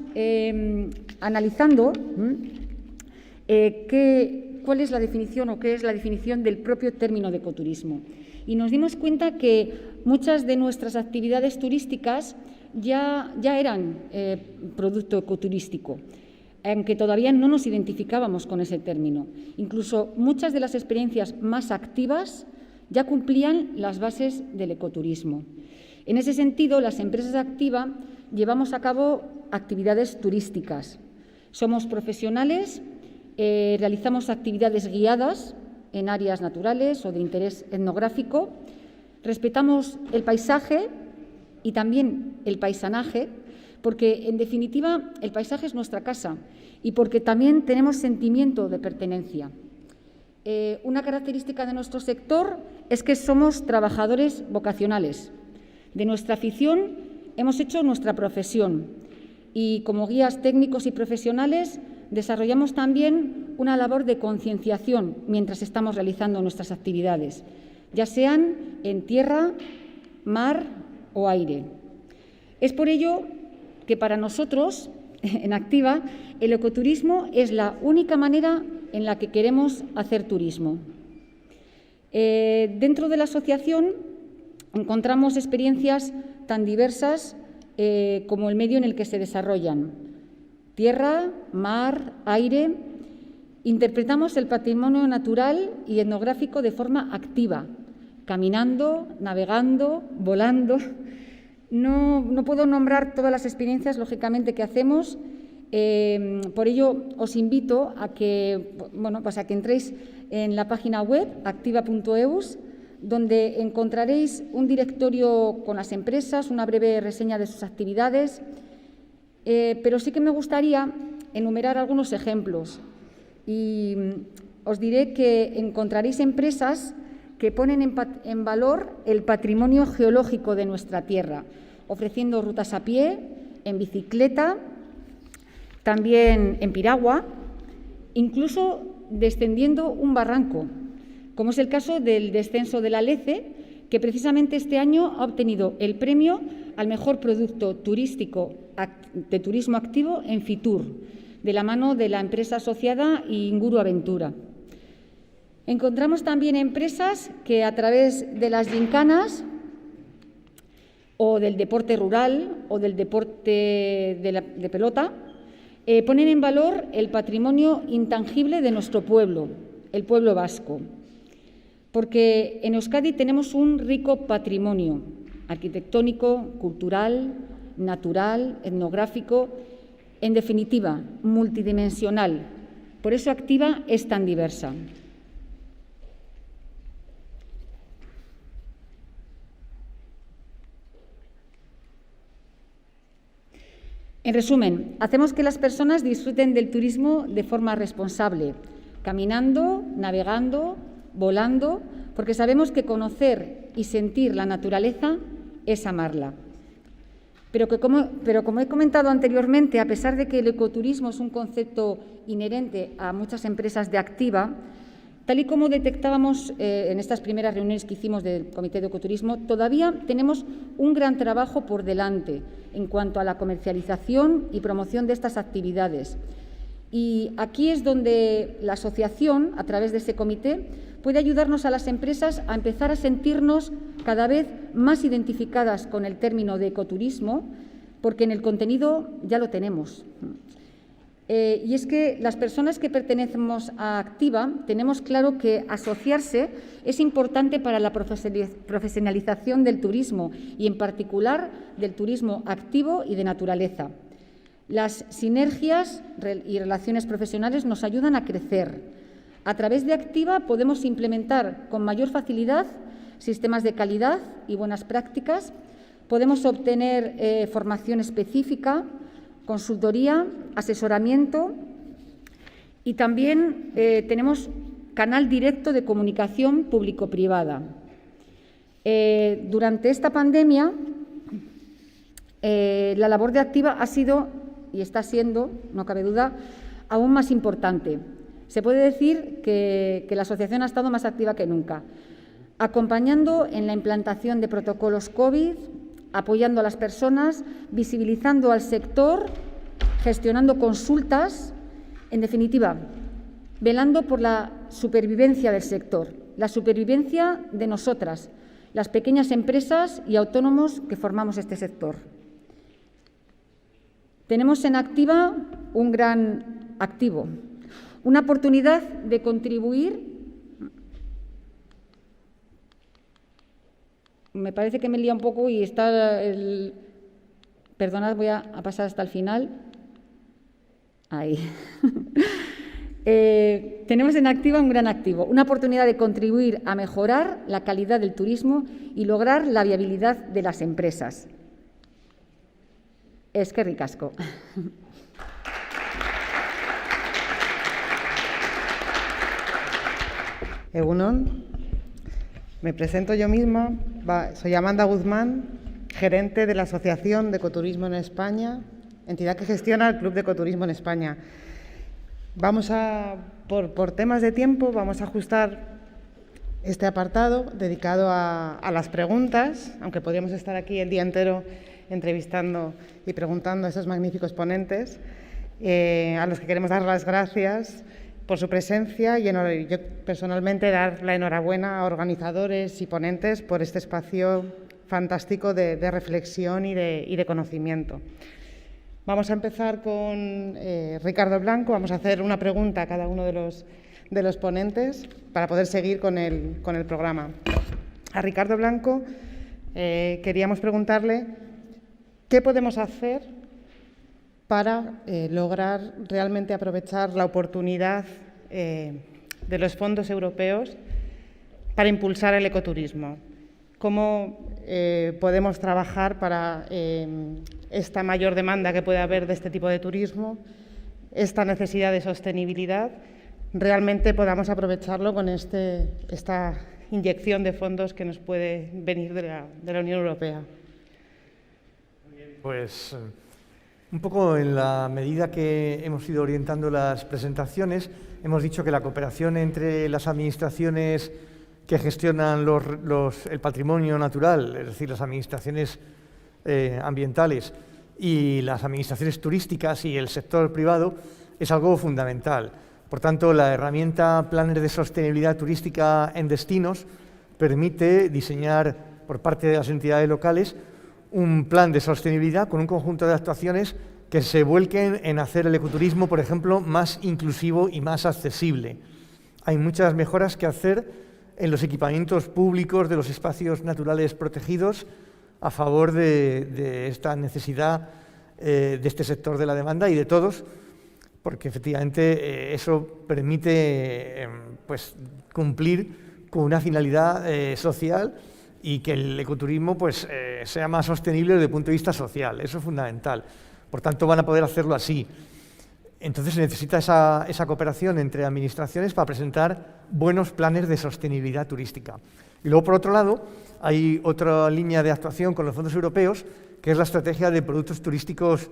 analizando cuál es la definición o qué es la definición del propio término de ecoturismo. Y nos dimos cuenta que muchas de nuestras actividades turísticas ya eran producto ecoturístico, aunque todavía no nos identificábamos con ese término. Incluso muchas de las experiencias más activas ya cumplían las bases del ecoturismo. En ese sentido, las empresas Activa llevamos a cabo actividades turísticas. Somos profesionales, realizamos actividades guiadas en áreas naturales o de interés etnográfico, respetamos el paisaje y también el paisanaje, porque, en definitiva, el paisaje es nuestra casa y porque también tenemos sentimiento de pertenencia. Una característica de nuestro sector es que somos trabajadores vocacionales. De nuestra afición hemos hecho nuestra profesión y, como guías técnicos y profesionales, desarrollamos también una labor de concienciación mientras estamos realizando nuestras actividades, ya sean en tierra, mar o aire. Es por ello que para nosotros, en Activa, el ecoturismo es la única manera en la que queremos hacer turismo. Dentro de la asociación encontramos experiencias tan diversas como el medio en el que se desarrollan. Tierra, mar, aire. Interpretamos el patrimonio natural y etnográfico de forma activa, caminando, navegando, volando. No puedo nombrar todas las experiencias, lógicamente, que hacemos. Por ello, os invito a que, a que entréis en la página web activa.eus, donde encontraréis un directorio con las empresas, una breve reseña de sus actividades, pero sí que me gustaría enumerar algunos ejemplos. Y os diré que encontraréis empresas que ponen en valor el patrimonio geológico de nuestra tierra, ofreciendo rutas a pie, en bicicleta, también en piragua, incluso descendiendo un barranco, como es el caso del descenso de la Lece, que precisamente este año ha obtenido el premio al mejor producto turístico de turismo activo en Fitur, de la mano de la empresa asociada Inguru Aventura. Encontramos también empresas que, a través de las gincanas o del deporte rural o del deporte de pelota, ponen en valor el patrimonio intangible de nuestro pueblo, el pueblo vasco. Porque en Euskadi tenemos un rico patrimonio arquitectónico, cultural, natural, etnográfico, en definitiva, multidimensional. Por eso Activa es tan diversa. En resumen, hacemos que las personas disfruten del turismo de forma responsable, caminando, navegando, volando, porque sabemos que conocer y sentir la naturaleza es amarla. Pero como he comentado anteriormente, a pesar de que el ecoturismo es un concepto inherente a muchas empresas de Activa, tal y como detectábamos en estas primeras reuniones que hicimos del Comité de Ecoturismo, todavía tenemos un gran trabajo por delante en cuanto a la comercialización y promoción de estas actividades. Y aquí es donde la asociación, a través de ese comité, puede ayudarnos a las empresas a empezar a sentirnos cada vez más identificadas con el término de ecoturismo, porque en el contenido ya lo tenemos. Y es que las personas que pertenecemos a Activa tenemos claro que asociarse es importante para la profesionalización del turismo y, en particular, del turismo activo y de naturaleza. Las sinergias y relaciones profesionales nos ayudan a crecer. A través de Activa podemos implementar con mayor facilidad sistemas de calidad y buenas prácticas, podemos obtener formación específica, consultoría, asesoramiento y también tenemos canal directo de comunicación público-privada. Durante esta pandemia, la labor de Activa ha sido y está siendo, no cabe duda, aún más importante. Se puede decir que la asociación ha estado más activa que nunca, acompañando en la implantación de protocolos COVID, apoyando a las personas, visibilizando al sector, gestionando consultas, en definitiva, velando por la supervivencia del sector, la supervivencia de nosotras, las pequeñas empresas y autónomos que formamos este sector. Tenemos en Activa un gran activo, una oportunidad de contribuir. Me parece que me lía un poco y está el... Perdonad, voy a pasar hasta el final. Ahí. Tenemos en Activa un gran activo, una oportunidad de contribuir a mejorar la calidad del turismo y lograr la viabilidad de las empresas. Eskerrik asko. Egunon, me presento yo misma. Soy Amanda Guzmán, gerente de la Asociación de Ecoturismo en España, entidad que gestiona el Club de Ecoturismo en España. Por temas de tiempo, vamos a ajustar este apartado dedicado a las preguntas, aunque podríamos estar aquí el día entero entrevistando y preguntando a esos magníficos ponentes, a los que queremos dar las gracias por su presencia y yo personalmente dar la enhorabuena a organizadores y ponentes por este espacio fantástico de reflexión y de conocimiento. Vamos a empezar con Ricardo Blanco. Vamos a hacer una pregunta a cada uno de los ponentes para poder seguir con el programa. A Ricardo Blanco queríamos preguntarle qué podemos hacer para lograr realmente aprovechar la oportunidad de los fondos europeos para impulsar el ecoturismo. ¿Cómo podemos trabajar para esta mayor demanda que puede haber de este tipo de turismo, esta necesidad de sostenibilidad, realmente podamos aprovecharlo con esta inyección de fondos que nos puede venir de la Unión Europea? Pues un poco en la medida que hemos ido orientando las presentaciones, hemos dicho que la cooperación entre las administraciones que gestionan el patrimonio natural, es decir, las administraciones ambientales y las administraciones turísticas y el sector privado, es algo fundamental. Por tanto, la herramienta Planes de Sostenibilidad Turística en Destinos permite diseñar por parte de las entidades locales un plan de sostenibilidad con un conjunto de actuaciones que se vuelquen en hacer el ecoturismo, por ejemplo, más inclusivo y más accesible. Hay muchas mejoras que hacer en los equipamientos públicos de los espacios naturales protegidos a favor de esta necesidad de este sector de la demanda y de todos, porque efectivamente eso permite pues, cumplir con una finalidad social y que el ecoturismo pues, sea más sostenible desde el punto de vista social. Eso es fundamental. Por tanto, van a poder hacerlo así. Entonces se necesita esa cooperación entre administraciones para presentar buenos planes de sostenibilidad turística. Y luego, por otro lado, hay otra línea de actuación con los fondos europeos, que es la estrategia de productos turísticos,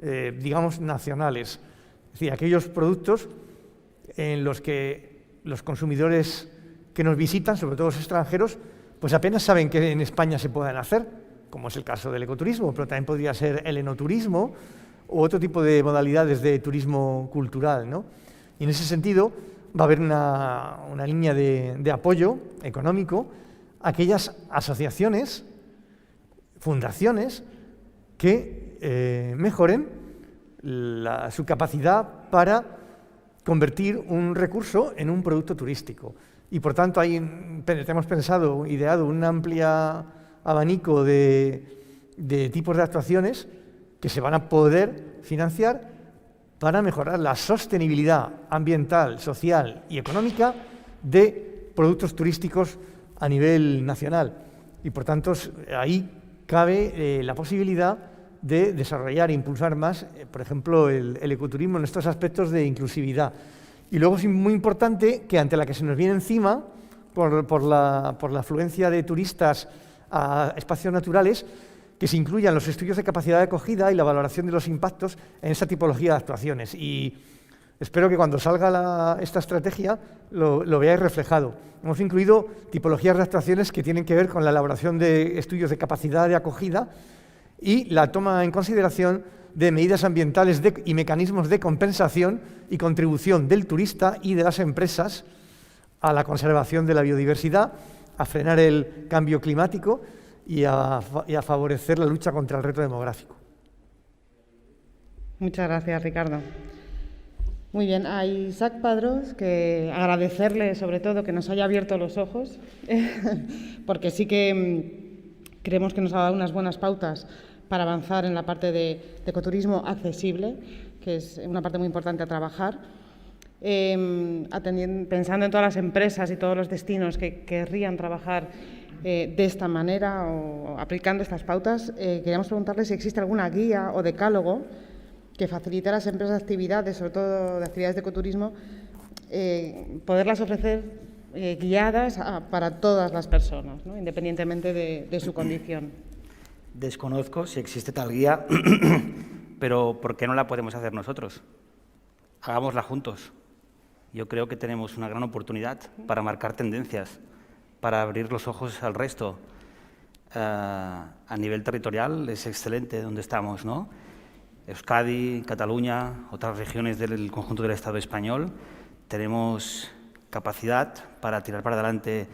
digamos, nacionales. Es decir, aquellos productos en los que los consumidores que nos visitan, sobre todo los extranjeros, pues apenas saben que en España se pueden hacer, como es el caso del ecoturismo, pero también podría ser el enoturismo o otro tipo de modalidades de turismo cultural, ¿no? Y en ese sentido va a haber una línea de apoyo económico a aquellas asociaciones, fundaciones que mejoren su capacidad para convertir un recurso en un producto turístico. Y por tanto, ahí hemos ideado un amplio abanico de tipos de actuaciones que se van a poder financiar para mejorar la sostenibilidad ambiental, social y económica de productos turísticos a nivel nacional. Y por tanto, ahí cabe la posibilidad de desarrollar e impulsar más, por ejemplo, el ecoturismo en estos aspectos de inclusividad. Y luego es muy importante que ante la que se nos viene encima, por la afluencia de turistas a espacios naturales, que se incluyan los estudios de capacidad de acogida y la valoración de los impactos en esa tipología de actuaciones. Y espero que cuando salga esta estrategia lo veáis reflejado. Hemos incluido tipologías de actuaciones que tienen que ver con la elaboración de estudios de capacidad de acogida y la toma en consideración de medidas ambientales y mecanismos de compensación y contribución del turista y de las empresas a la conservación de la biodiversidad, a frenar el cambio climático y a favorecer la lucha contra el reto demográfico. Muchas gracias, Ricardo. Muy bien, a Isaac Padrós, que agradecerle sobre todo que nos haya abierto los ojos, porque sí que creemos que nos ha dado unas buenas pautas para avanzar en la parte de ecoturismo accesible, que es una parte muy importante a trabajar. Pensando en todas las empresas y todos los destinos que querrían trabajar de esta manera o aplicando estas pautas, queríamos preguntarle si existe alguna guía o decálogo que facilite a las empresas de actividades, sobre todo de actividades de ecoturismo, poderlas ofrecer guiadas para todas las personas, ¿no? Independientemente de su condición. Desconozco si existe tal guía, pero ¿por qué no la podemos hacer nosotros? Hagámosla juntos. Yo creo que tenemos una gran oportunidad para marcar tendencias, para abrir los ojos al resto. A nivel territorial es excelente donde estamos, ¿no? Euskadi, Cataluña, otras regiones del conjunto del Estado español, tenemos capacidad para tirar para adelante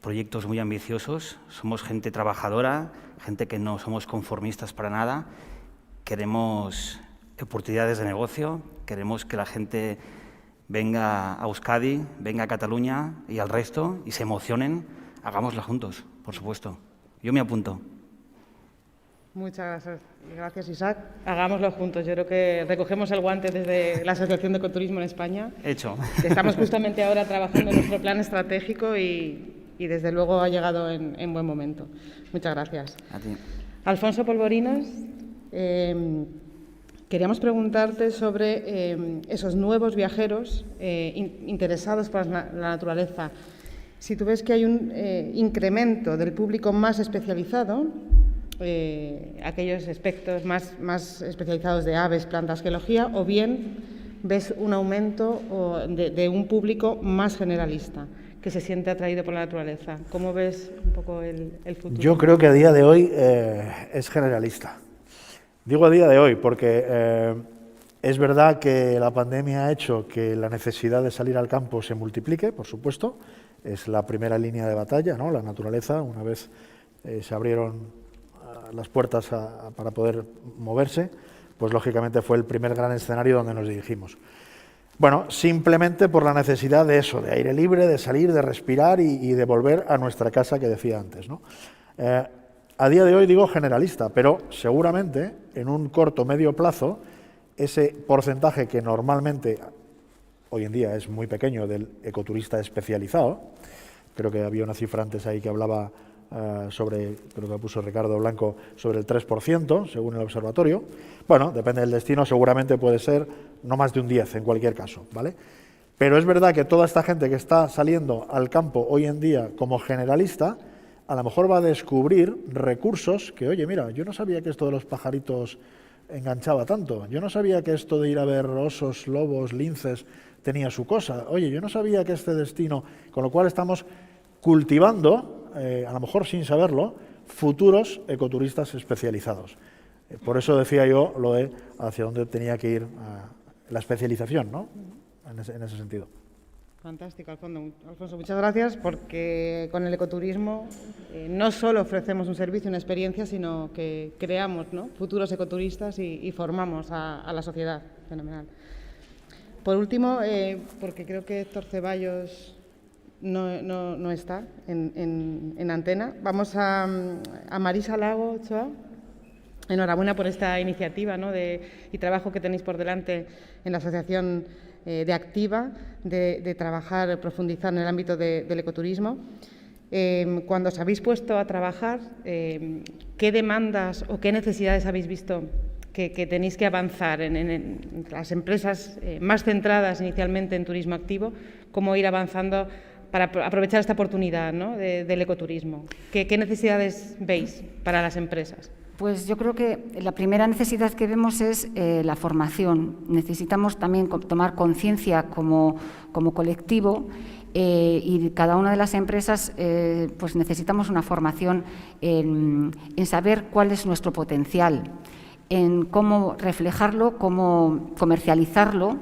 proyectos muy ambiciosos. Somos gente trabajadora, gente que no somos conformistas para nada. Queremos oportunidades de negocio, queremos que la gente venga a Euskadi, venga a Cataluña y al resto y se emocionen. Hagámoslo juntos, por supuesto. Yo me apunto. Muchas gracias, Isaac. Hagámoslo juntos. Yo creo que recogemos el guante desde la Asociación de Ecoturismo en España. Hecho. Estamos justamente ahora trabajando en nuestro plan estratégico y desde luego ha llegado en buen momento. Muchas gracias. A ti. Alfonso Polvorinas, queríamos preguntarte sobre esos nuevos viajeros interesados por la naturaleza. Si tú ves que hay un incremento del público más especializado, aquellos aspectos más especializados de aves, plantas, geología, o bien ves un aumento de un público más generalista que se siente atraído por la naturaleza. ¿Cómo ves un poco el futuro? Yo creo que a día de hoy es generalista. Digo a día de hoy porque es verdad que la pandemia ha hecho que la necesidad de salir al campo se multiplique, por supuesto. Es la primera línea de batalla, ¿no? La naturaleza, una vez se abrieron las puertas para poder moverse, pues lógicamente fue el primer gran escenario donde nos dirigimos. Bueno, simplemente por la necesidad de eso, de aire libre, de salir, de respirar y de volver a nuestra casa que decía antes, ¿no? A día de hoy digo generalista, pero seguramente en un corto o medio plazo ese porcentaje que normalmente hoy en día es muy pequeño del ecoturista especializado, creo que había una cifra antes ahí que hablaba sobre, creo que puso Ricardo Blanco, sobre el 3%, según el observatorio. Bueno, depende del destino, seguramente puede ser no más de un 10 en cualquier caso, ¿vale? Pero es verdad que toda esta gente que está saliendo al campo hoy en día como generalista, a lo mejor va a descubrir recursos que, oye, mira, yo no sabía que esto de los pajaritos enganchaba tanto, yo no sabía que esto de ir a ver osos, lobos, linces tenía su cosa, oye, yo no sabía que este destino, con lo cual estamos cultivando, a lo mejor sin saberlo, futuros ecoturistas especializados. Por eso decía yo lo de hacia dónde tenía que ir la especialización, ¿no? En ese sentido. Fantástico, Alfonso, muchas gracias, porque con el ecoturismo no solo ofrecemos un servicio, una experiencia, sino que creamos, ¿no?, futuros ecoturistas y formamos a la sociedad. Fenomenal. Por último, porque creo que Héctor Ceballos no está en antena, vamos a Marisa Lago Ochoa. Enhorabuena por esta iniciativa, ¿no?, y trabajo que tenéis por delante en la Asociación de Activa, de trabajar, profundizar en el ámbito del ecoturismo. Cuando os habéis puesto a trabajar, ¿qué demandas o qué necesidades habéis visto que tenéis que avanzar en las empresas más centradas inicialmente en turismo activo? ¿Cómo ir avanzando para aprovechar esta oportunidad, ¿no?, del ecoturismo? ¿Qué necesidades veis para las empresas? Pues yo creo que la primera necesidad que vemos es la formación. Necesitamos también tomar conciencia como colectivo y cada una de las empresas pues necesitamos una formación en saber cuál es nuestro potencial, en cómo reflejarlo, cómo comercializarlo.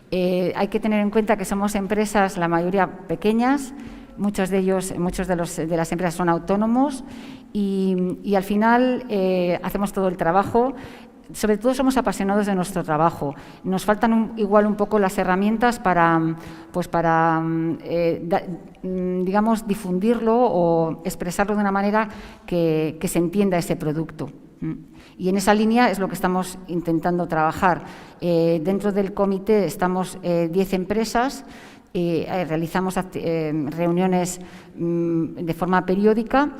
Hay que tener en cuenta que somos empresas, la mayoría pequeñas, muchos de las empresas son autónomos y al final hacemos todo el trabajo. Sobre todo somos apasionados de nuestro trabajo. Nos faltan igual un poco las herramientas para digamos, difundirlo o expresarlo de una manera que se entienda ese producto. Y en esa línea es lo que estamos intentando trabajar. Dentro del comité estamos 10 empresas. Realizamos reuniones de forma periódica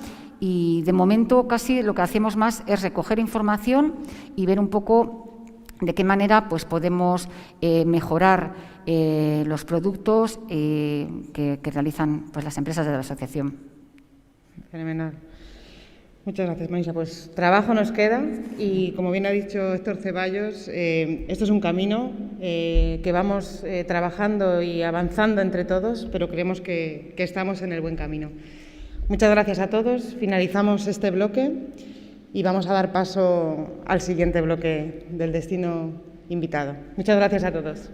y de momento casi lo que hacemos más es recoger información y ver un poco de qué manera pues, podemos mejorar los productos que realizan pues, las empresas de la asociación. Fenomenal. Muchas gracias, Marisa. Pues trabajo nos queda y, como bien ha dicho Héctor Ceballos, esto es un camino que vamos trabajando y avanzando entre todos, pero creemos que estamos en el buen camino. Muchas gracias a todos. Finalizamos este bloque y vamos a dar paso al siguiente bloque del destino invitado. Muchas gracias a todos.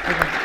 Gracias.